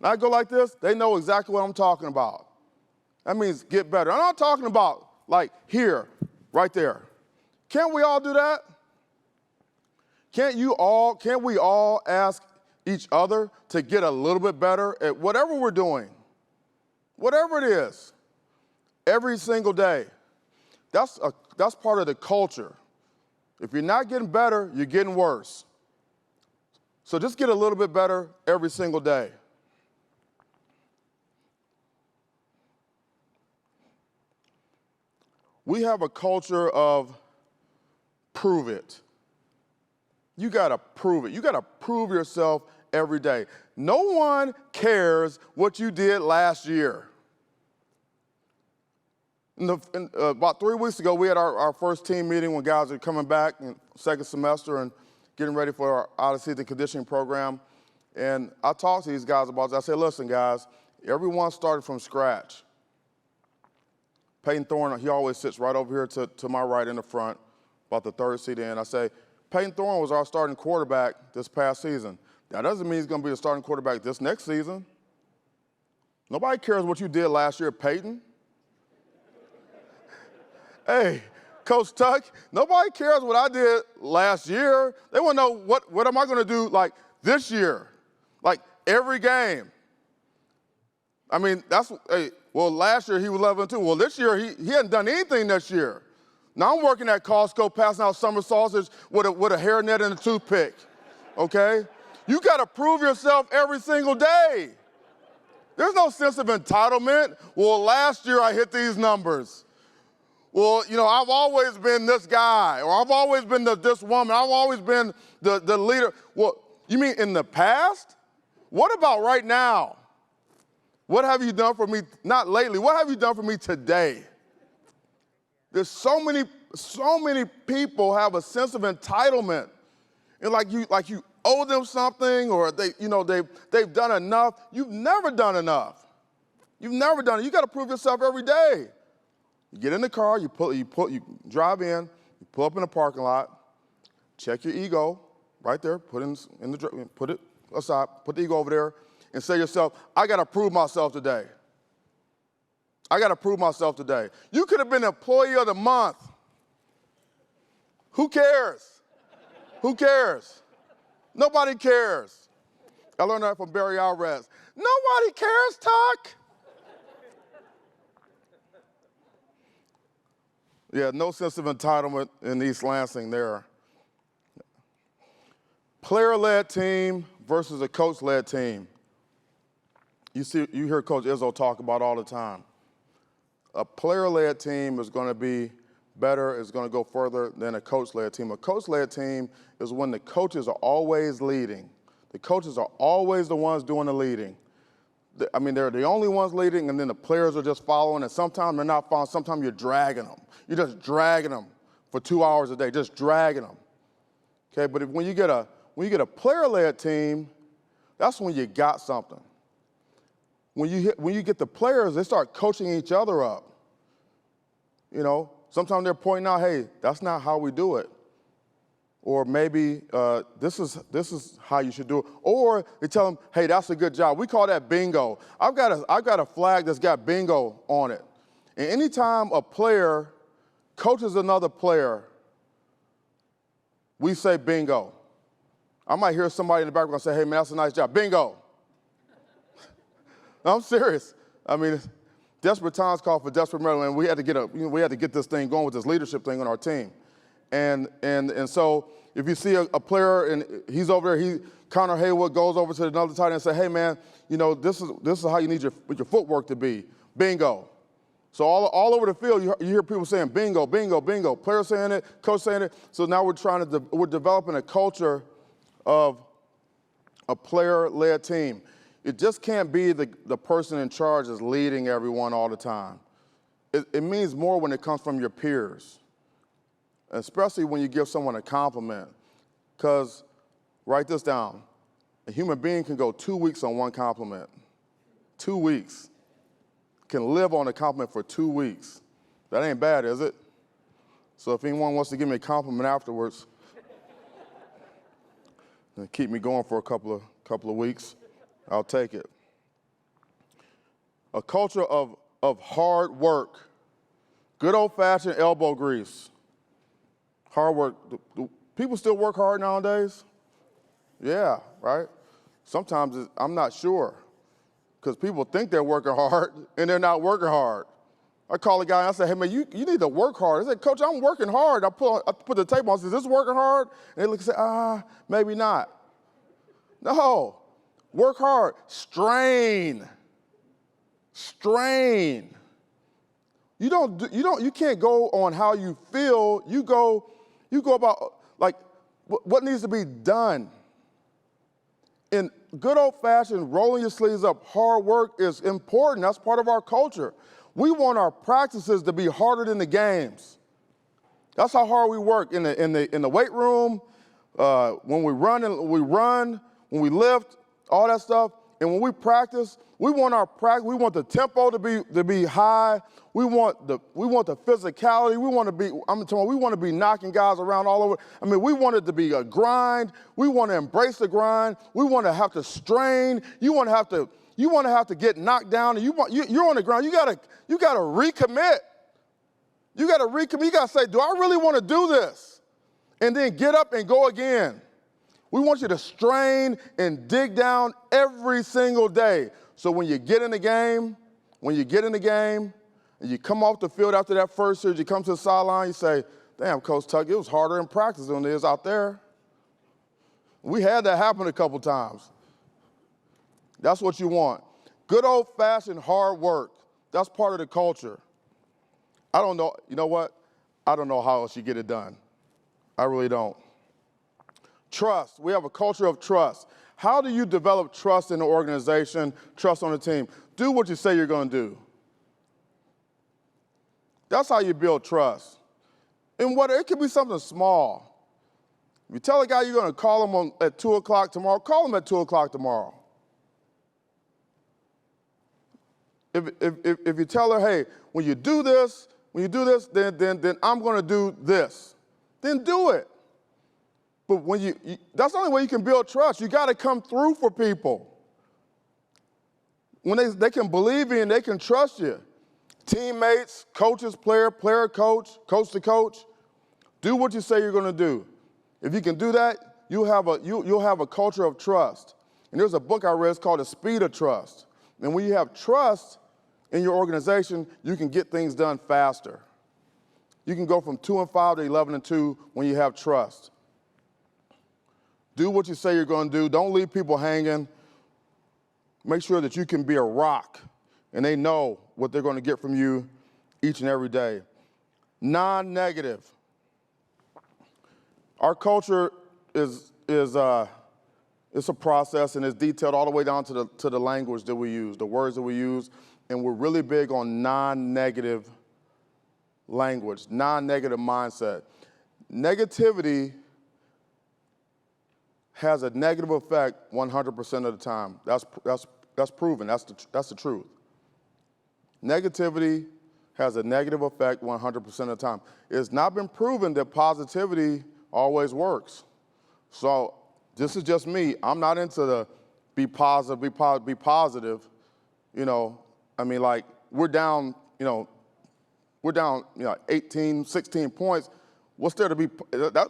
they know exactly what I'm talking about. That means get better. I'm not talking about like here, right there. Can't we all do that? Can't we all ask each other to get a little bit better at whatever we're doing? Whatever it is, every single day. That's part of the culture. If you're not getting better, you're getting worse. So just get a little bit better every single day. We have a culture of prove it. You gotta prove it. You gotta prove yourself every day. No one cares what you did last year. About 3 weeks ago, we had our first team meeting when guys are coming back in second semester and getting ready for our out-of-season conditioning program. And I talked to these guys about this. I said, listen, guys, everyone started from scratch. Peyton Thorne, he always sits right over here to my right in the front, about the third seat in. I say, Peyton Thorne was our starting quarterback this past season. That doesn't mean he's going to be the starting quarterback this next season. Nobody cares what you did last year, Peyton. Hey, Coach Tuck, nobody cares what I did last year. They want to know what am I going to do like this year, like every game. I mean, well, last year he was 11-2. Well, this year he hadn't done anything this year. Now I'm working at Costco passing out summer sausage with a hairnet and a toothpick, okay? You got to prove yourself every single day. There's no sense of entitlement. Well, last year I hit these numbers. Well, you know, I've always been this guy, or I've always been this woman. I've always been the leader. Well, you mean in the past? What about right now? What have you done for me, not lately, what have you done for me today? There's so many people have a sense of entitlement. And like you owe them something, or they've done enough. You've never done enough. You've never done it. You got to prove yourself every day. You get in the car, you drive in, you pull up in the parking lot, check your ego right there, put it aside, put the ego over there, and say to yourself, I got to prove myself today. I got to prove myself today. You could have been Employee of the Month. Who cares? Who cares? Nobody cares. I learned that from Barry Alvarez. Nobody cares, Tuck. Yeah, no sense of entitlement in East Lansing there. Player-led team versus a coach-led team. You hear Coach Izzo talk about all the time. A player-led team is going to be better, is going to go further than a coach-led team. A coach-led team is when the coaches are always leading. The coaches are always the ones doing the leading. I mean, they're the only ones leading, and then the players are just following, and sometimes they're not following. Sometimes you're dragging them. You're just dragging them for 2 hours a day, just dragging them. Okay, but when you get a player-led team, that's when you got something. When you get the players, they start coaching each other up. You know, sometimes they're pointing out, hey, that's not how we do it. Or maybe this is how you should do it. Or they tell them, hey, that's a good job. We call that bingo. I've got a flag that's got bingo on it. And anytime a player coaches another player, we say bingo. I might hear somebody in the background say, hey, man, that's a nice job. Bingo. I'm serious. I mean, desperate times call for desperate measures, and we had to get this thing going with this leadership thing on our team. And so if you see a player and he's over there, Connor Haywood goes over to another tight end and say, hey, man, you know, this is how you need your footwork to be. Bingo. So all over the field, you hear people saying bingo, bingo, bingo. Players saying it, coach saying it. So now we're developing a culture of a player-led team. It just can't be the person in charge is leading everyone all the time. It means more when it comes from your peers, especially when you give someone a compliment. Because, write this down, a human being can go 2 weeks on one compliment. 2 weeks. Can live on a compliment for 2 weeks. That ain't bad, is it? So if anyone wants to give me a compliment afterwards, and keep me going for a couple of weeks, I'll take it. A culture of hard work, good old-fashioned elbow grease. Hard work. Do people still work hard nowadays? Yeah, right? Sometimes I'm not sure, because people think they're working hard and they're not working hard. I call a guy and I say, hey, man, you need to work hard. I said, Coach, I'm working hard. I put the tape on. I said, is this working hard? And they look and say, maybe not. No. Work hard. Strain. Strain. You can't go on how you feel. You go about like what needs to be done. And good old-fashioned rolling your sleeves up, hard work is important. That's part of our culture. We want our practices to be harder than the games. That's how hard we work in the weight room, when we run, when we lift, all that stuff. And when we practice, we want the tempo to be high. We want the physicality. We want to be knocking guys around all over. I mean, we want it to be a grind. We want to embrace the grind. We want to have to strain. You want to have to get knocked down, and you're on the ground. You gotta recommit. You gotta recommit. You gotta say, do I really want to do this? And then get up and go again. We want you to strain and dig down every single day. So when you get in the game, and you come off the field after that first series, you come to the sideline, you say, damn, Coach Tuck, it was harder in practice than it is out there. We had that happen a couple times. That's what you want. Good old-fashioned hard work. That's part of the culture. I don't know, you know what? I don't know how else you get it done. I really don't. Trust. We have a culture of trust. How do you develop trust in the organization, trust on the team? Do what you say you're going to do. That's how you build trust. And it could be something small. If you tell a guy you're going to call him at 2 o'clock tomorrow, call him at 2 o'clock tomorrow. If you tell her, hey, when you do this, then I'm going to do this, then do it. But that's the only way you can build trust. You got to come through for people. When they can believe in you and they can trust you. teammates, coaches, player, coach, coach to coach. Do what you say you're going to do. If you can do that, you'll have a culture of trust. And there's a book I read, it's called The Speed of Trust. And when you have trust in your organization, you can get things done faster. You can go from 2-5 to 11-2 when you have trust. Do what you say you're going to do. Don't leave people hanging. Make sure that you can be a rock, and they know what they're going to get from you each and every day. Non-negative. Our culture is it's a process, and it's detailed all the way down to the language that we use, the words that we use, and we're really big on non-negative language, non-negative mindset. Negativity has a negative effect 100% of the time. That's proven. That's the truth. Negativity has a negative effect 100% of the time. It's not been proven that positivity always works. So this is just me. I'm not into the be positive, be positive. You know, I mean, like, we're down 18, 16 points. What's there to be,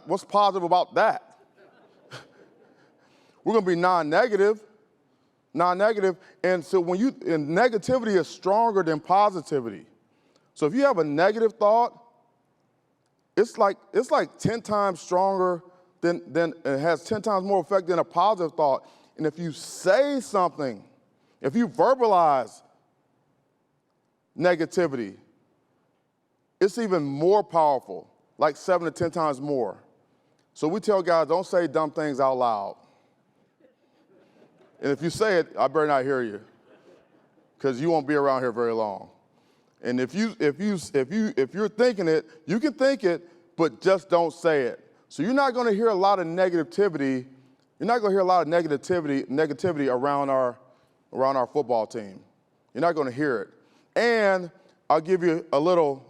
what's positive about that? We're going to be non-negative. And so and negativity is stronger than positivity. So if you have a negative thought, it's like 10 times stronger than it has 10 times more effect than a positive thought. And if you say something, if you verbalize negativity, it's even more powerful, like 7 to 10 times more. So we tell guys, don't say dumb things out loud. And if you say it, I better not hear you, because you won't be around here very long. And if you're thinking it, you can think it, but just don't say it. So you're not going to hear a lot of negativity. You're not going to hear a lot of negativity around our football team. You're not going to hear it. And I'll give you a little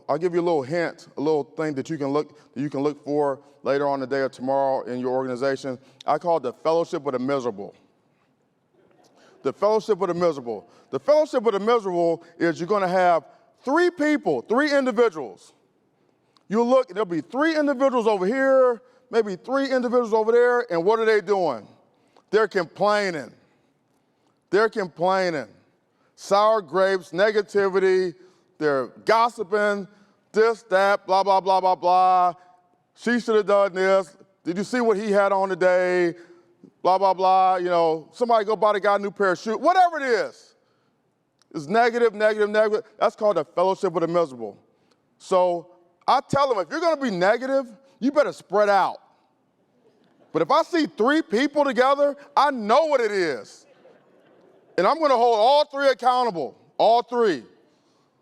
hint, a little thing that you can look for later on today or tomorrow in your organization. I call it the fellowship of the miserable. The fellowship of the miserable. The fellowship of the miserable is you're going to have 3 people, 3 individuals. You'll look, there'll be 3 individuals over here, maybe 3 individuals over there, and what are they doing? They're complaining. They're complaining. Sour grapes, negativity, they're gossiping, this, that, blah, blah, blah, blah, blah. She should have done this. Did you see what he had on today? Blah, blah, blah. You know, somebody go buy the guy a new pair of shoes. Whatever it is. It's negative, negative, negative. That's called the fellowship of the miserable. So I tell them, if you're going to be negative, you better spread out. But if I see 3 people together, I know what it is. And I'm going to hold all 3 accountable, all 3.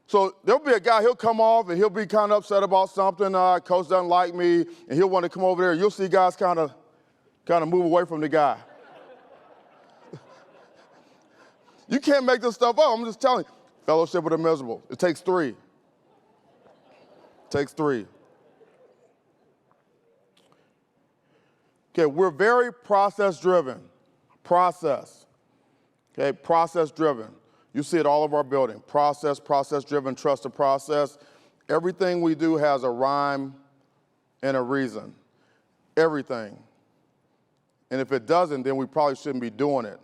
So there'll be a guy, he'll come off and he'll be kind of upset about something. Coach doesn't like me, and he'll want to come over there. You'll see guys kind of move away from the guy. You can't make this stuff up. I'm just telling you. Fellowship of the miserable. It takes 3. It takes 3. Okay, we're very process-driven. Process. Okay, process-driven. You see it all over our building. Process, process-driven, trust the process. Everything we do has a rhyme and a reason. Everything. And if it doesn't, then we probably shouldn't be doing it.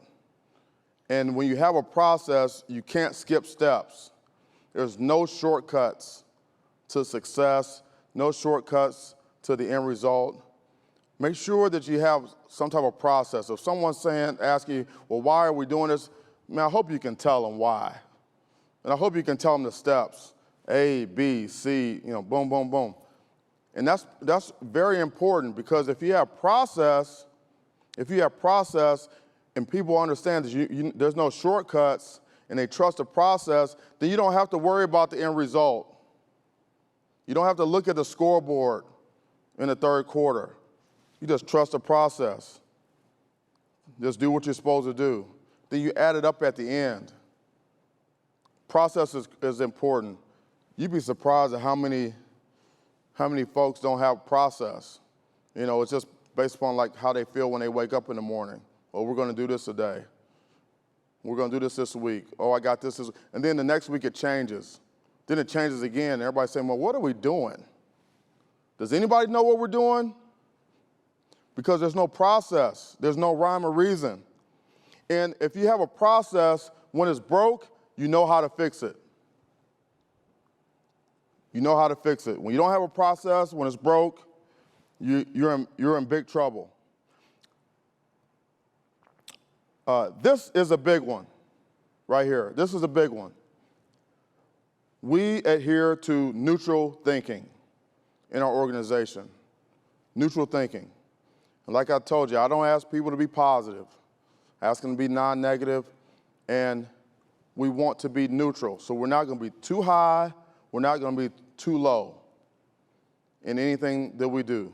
And when you have a process, you can't skip steps. There's no shortcuts to success, no shortcuts to the end result. Make sure that you have some type of process. If someone's asking you, well, why are we doing this? Man, I hope you can tell them why. And I hope you can tell them the steps. A, B, C, boom, boom, boom. And that's very important, because if you have process and people understand that there's no shortcuts and they trust the process, then you don't have to worry about the end result. You don't have to look at the scoreboard in the 3rd quarter. You just trust the process. Just do what you're supposed to do. Then you add it up at the end. Process is important. You'd be surprised at how many folks don't have process. It's just based upon like how they feel when they wake up in the morning. Oh, we're going to do this today. We're going to do this week. Oh, I got this. And then the next week it changes. Then it changes again, and everybody's saying, well, what are we doing? Does anybody know what we're doing? Because there's no process. There's no rhyme or reason. And if you have a process, when it's broke, you know how to fix it. You know how to fix it. When you don't have a process, when it's broke, you're in big trouble. This is a big one right here. This is a big one. We adhere to neutral thinking in our organization. Neutral thinking. And like I told you, I don't ask people to be positive. I ask them to be non-negative, and we want to be neutral. So we're not going to be too high, we're not going to be too low in anything that we do.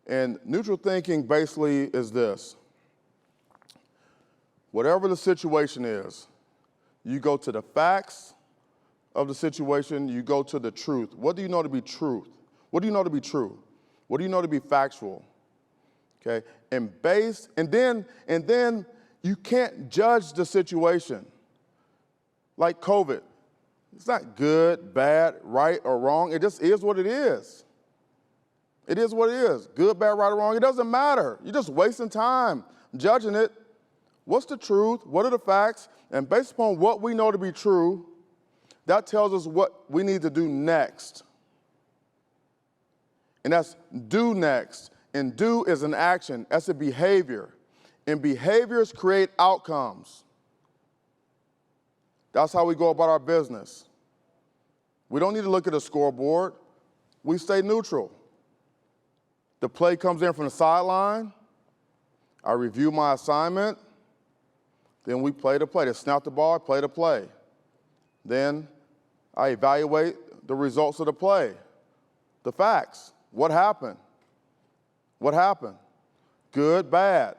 And neutral thinking basically is this. Whatever the situation is, you go to the facts of the situation, you go to the truth. What do you know to be truth? What do you know to be true? What do you know to be factual? Okay? And then you can't judge the situation. Like COVID. It's not good, bad, right, or wrong. It just is what it is. It is what it is. Good, bad, right, or wrong. It doesn't matter. You're just wasting time judging it. What's the truth? What are the facts? And based upon what we know to be true, that tells us what we need to do next. And that's do next. And do is an action. That's a behavior. And behaviors create outcomes. That's how we go about our business. We don't need to look at a scoreboard. We stay neutral. The play comes in from the sideline. I review my assignment. Then we play the play. They snap the ball, play the play. Then I evaluate the results of the play, the facts. What happened? What happened? Good, bad.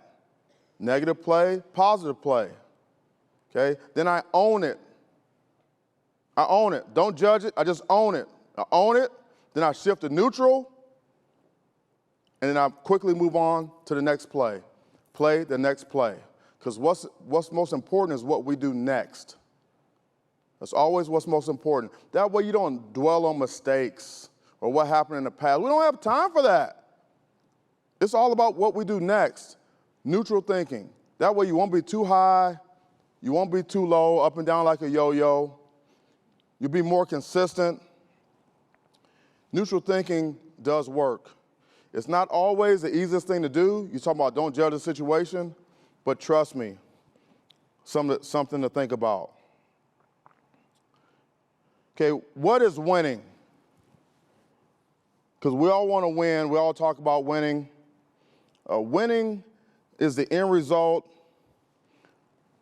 Negative play, positive play. Okay? Then I own it. I own it. Don't judge it. I just own it. I own it. Then I shift to neutral. And then I quickly move on to the next play. Play the next play. Because what's most important is what we do next. That's always what's most important. That way you don't dwell on mistakes or what happened in the past. We don't have time for that. It's all about what we do next. Neutral thinking. That way you won't be too high, you won't be too low, up and down like a yo-yo. You'll be more consistent. Neutral thinking does work. It's not always the easiest thing to do. You talk about don't judge the situation, but trust me, something to think about. Okay, what is winning? Because we all want to win. We all talk about winning. Winning is the end result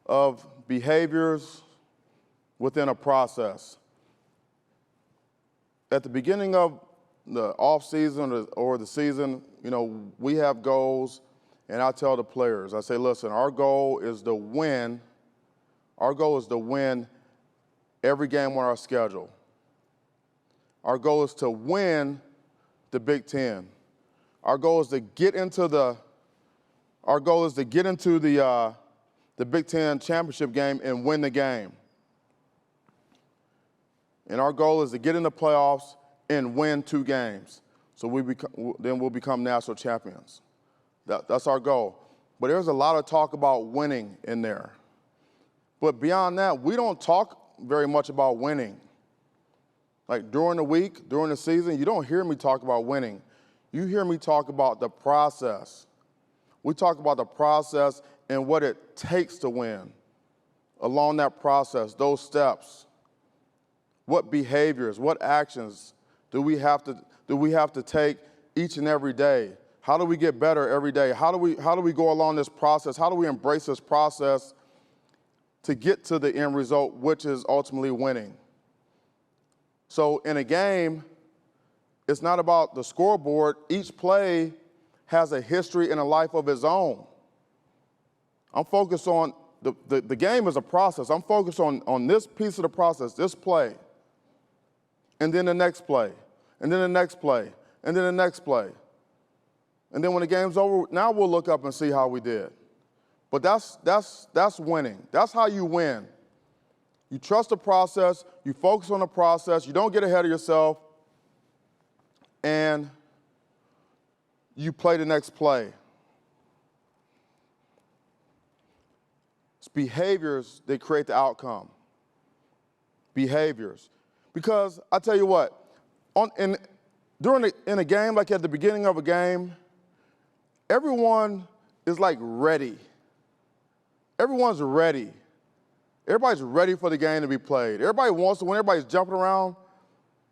of behaviors within a process. At the beginning of the off season or the season, we have goals, and I tell the players, I say, listen, our goal is to win. Our goal is to win every game on our schedule. Our goal is to win the Big Ten. Our goal is to get into the Big Ten championship game and win the game. And our goal is to get in the playoffs and win 2 games. So then we'll become national champions. That's our goal. But there's a lot of talk about winning in there. But beyond that, we don't talk very much about winning. Like during the week, during the season, you don't hear me talk about winning. You hear me talk about the process. We talk about the process and what it takes to win. Along that process, those steps, what behaviors, what actions do we have to take each and every day? How do we get better every day? How do we go along this process? How do we embrace this process to get to the end result, which is ultimately winning? So in a game, it's not about the scoreboard. Each play has a history and a life of its own. I'm focused on the game is a process. I'm focused on this piece of the process, this play, and then the next play, and then the next play, and then the next play. And then when the game's over, now we'll look up and see how we did. But that's winning. That's how you win. You trust the process, you focus on the process, you don't get ahead of yourself, and you play the next play. It's behaviors that create the outcome. Behaviors. Because I tell you what, in a game, like at the beginning of a game, everyone is like ready. Everyone's ready. Everybody's ready for the game to be played. Everybody wants to win, everybody's jumping around.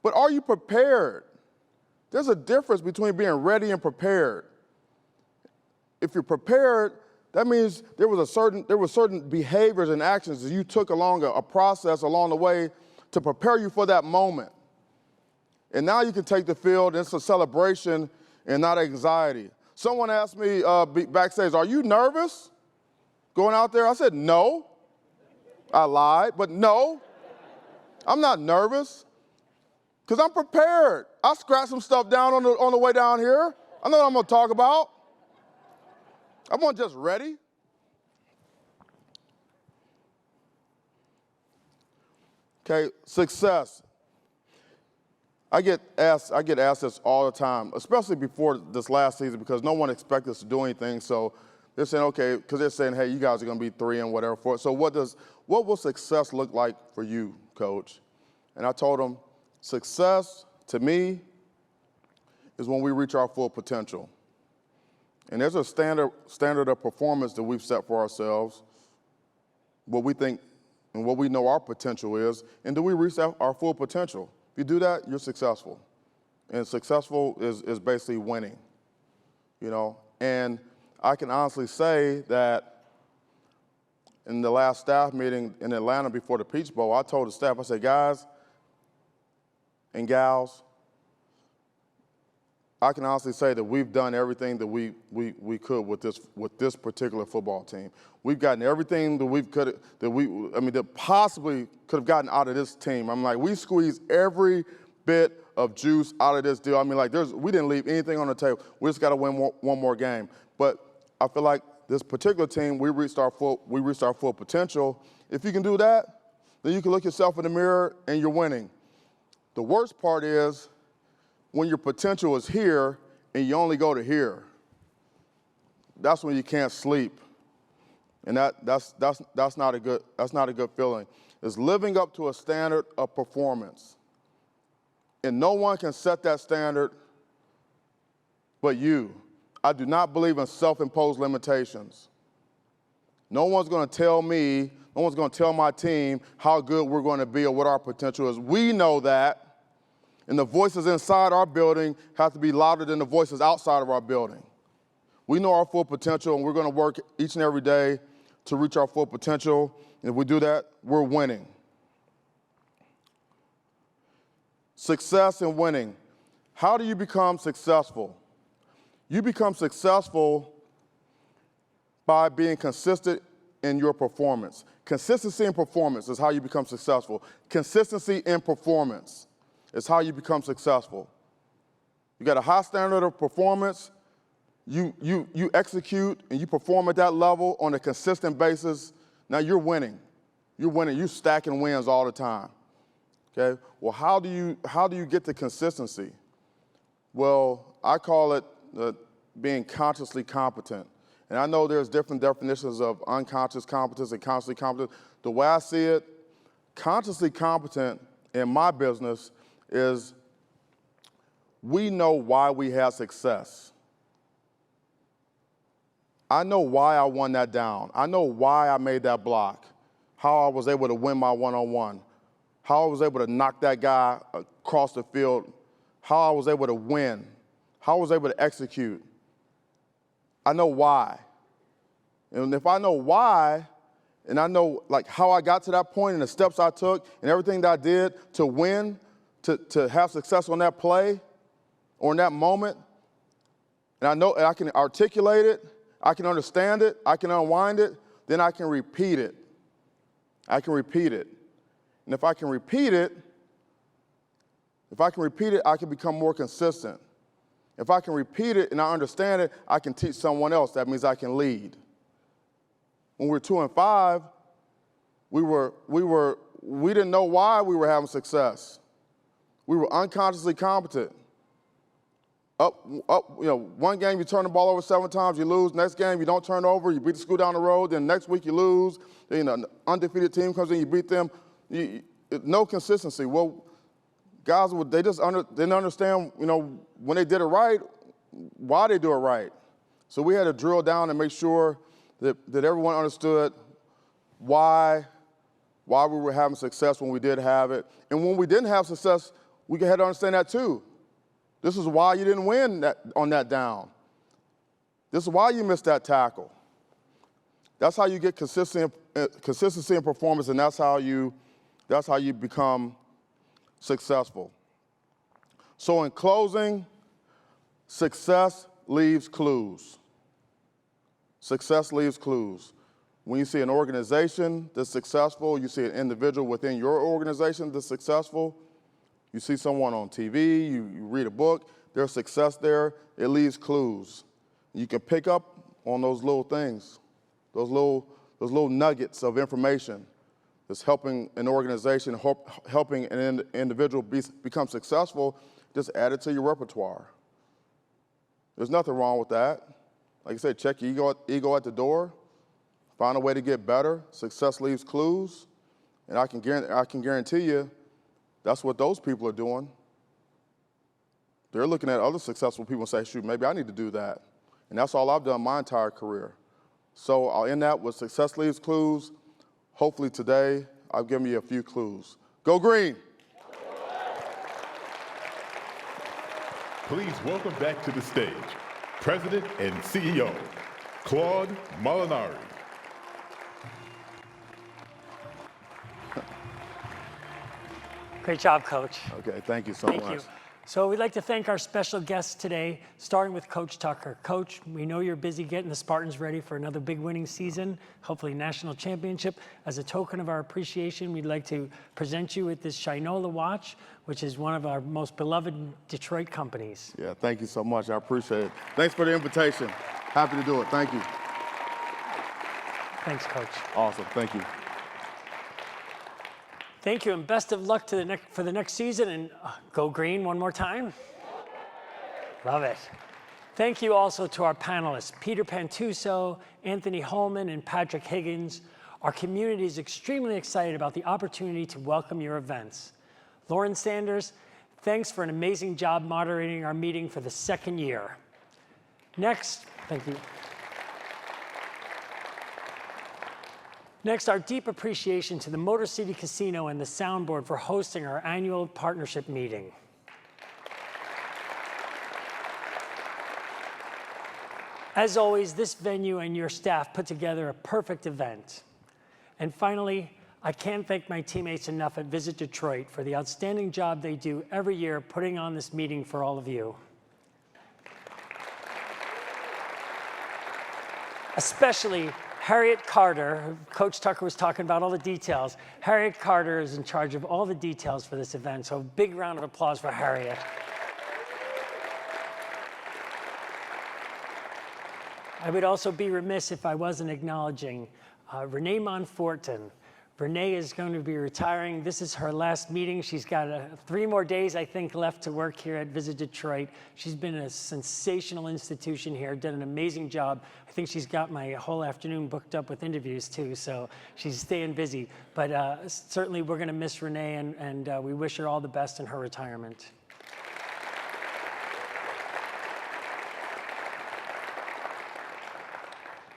But are you prepared? There's a difference between being ready and prepared. If you're prepared, that means there were certain behaviors and actions that you took along a process along the way to prepare you for that moment. And now you can take the field, and it's a celebration and not anxiety. Someone asked me backstage, are you nervous going out there? I said, no. I lied, but no. I'm not nervous because I'm prepared. I scratched some stuff down on the way down here. I know what I'm going to talk about. I wasn't just ready. Okay, success. I get asked this all the time, especially before this last season, because no one expects us to do anything. So they're saying, okay, because they're saying, hey, you guys are going to be 3 and whatever. So what will success look like for you, Coach? And I told them, success to me is when we reach our full potential. And there's a standard of performance that we've set for ourselves, what we think and what we know our potential is, and do we reach our full potential? If you do that, you're successful. And successful is basically winning, you know? And I can honestly say that in the last staff meeting in Atlanta before the Peach Bowl, I told the staff, I said, guys and gals, I can honestly say that we've done everything that we could with this particular football team. We've gotten everything that possibly could have gotten out of this team. I'm like, we squeezed every bit of juice out of this deal. I mean, like, we didn't leave anything on the table. We just got to win one more game. But I feel like this particular team, we reached our full potential. If you can do that, then you can look yourself in the mirror and you're winning. The worst part is when your potential is here and you only go to here. That's when you can't sleep. And that's not a good feeling. It's living up to a standard of performance. And no one can set that standard but you. I do not believe in self-imposed limitations. No one's going to tell me, no one's going to tell my team how good we're going to be or what our potential is. We know that. And the voices inside our building have to be louder than the voices outside of our building. We know our full potential, and we're going to work each and every day to reach our full potential. And if we do that, we're winning. Success and winning. How do you become successful? You become successful by being consistent in your performance. Consistency in performance is how you become successful. Consistency in performance is how you become successful. You got a high standard of performance, you execute and you perform at that level on a consistent basis, now you're winning. You're winning, you're stacking wins all the time. Okay? Well, how do you get to consistency? Well, I call it being consciously competent. And I know there's different definitions of unconscious competence and consciously competent. The way I see it, consciously competent in my business is we know why we had success. I know why I won that down. I know why I made that block, how I was able to win my one-on-one, how I was able to knock that guy across the field, how I was able to win, how I was able to execute. I know why. And if I know why, and I know like how I got to that point and the steps I took and everything that I did to win, to have success on that play or in that moment, and I know and I can articulate it, I can understand it, I can unwind it, then I can repeat it. I can repeat it. And if I can repeat it, I can become more consistent. If I can repeat it and I understand it, I can teach someone else. That means I can lead. When we were 2-5, we were we didn't know why we were having success. We were unconsciously competent. One game you turn the ball over 7 times, you lose. Next game you don't turn over, you beat the school down the road. Then next week you lose. Then an undefeated team comes in, you beat them. No consistency. Well, guys, they just didn't understand, when they did it right, why they do it right. So we had to drill down and make sure that everyone understood why we were having success when we did have it. And when we didn't have success, we had to understand that too. This is why you didn't win on that down. This is why you missed that tackle. That's how you get consistency in performance, and that's how you become successful. So in closing, success leaves clues. Success leaves clues. When you see an organization that's successful, you see an individual within your organization that's successful, you see someone on TV, you read a book, there's success there, it leaves clues. You can pick up on those little things, those little nuggets of information that's helping an organization, helping an individual become successful. Just add it to your repertoire. There's nothing wrong with that. Like I said, check your ego at the door, find a way to get better. Success leaves clues, and I can guarantee you, that's what those people are doing. They're looking at other successful people and say, shoot, maybe I need to do that. And that's all I've done my entire career. So I'll end that with success leaves clues. Hopefully today, I've given you a few clues. Go Green! Please welcome back to the stage, President and CEO, Claude Molinari. Great job, Coach. Okay, thank you so much. Thank you. So we'd like to thank our special guests today, starting with Coach Tucker. Coach, we know you're busy getting the Spartans ready for another big winning season, hopefully national championship. As a token of our appreciation, we'd like to present you with this Shinola watch, which is one of our most beloved Detroit companies. Yeah, thank you so much. I appreciate it. Thanks for the invitation. Happy to do it. Thank you. Thanks, Coach. Awesome. Thank you. Thank you, and best of luck for the next season, and go Green one more time. Love it. Thank you also to our panelists, Peter Pantuso, Anthony Holman, and Patrick Higgins. Our community is extremely excited about the opportunity to welcome your events. Lauren Sanders, thanks for an amazing job moderating our meeting for the 2nd year. Next, thank you. Next, our deep appreciation to the MotorCity Casino and the Soundboard for hosting our annual partnership meeting. As always, this venue and your staff put together a perfect event. And finally, I can't thank my teammates enough at Visit Detroit for the outstanding job they do every year putting on this meeting for all of you. Especially Harriet Carter, who Coach Tucker was talking about all the details. Harriet Carter is in charge of all the details for this event, so a big round of applause for Harriet. I would also be remiss if I wasn't acknowledging Renee Monfortin. Renee is going to be retiring. This is her last meeting. She's got 3 more days, I think, left to work here at Visit Detroit. She's been a sensational institution here, done an amazing job. I think she's got my whole afternoon booked up with interviews too, so she's staying busy. But certainly we're gonna miss Renee, and we wish her all the best in her retirement.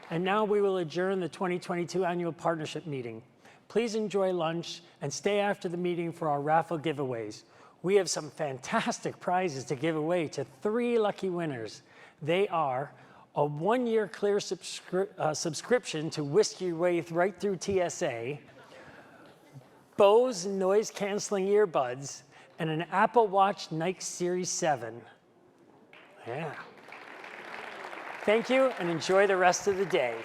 And now we will adjourn the 2022 annual partnership meeting. Please enjoy lunch and stay after the meeting for our raffle giveaways. We have some fantastic prizes to give away to 3 lucky winners. They are a 1-year clear subscription to whisk your way right through TSA, Bose noise canceling earbuds, and an Apple Watch Nike Series 7. Yeah. Thank you, and enjoy the rest of the day.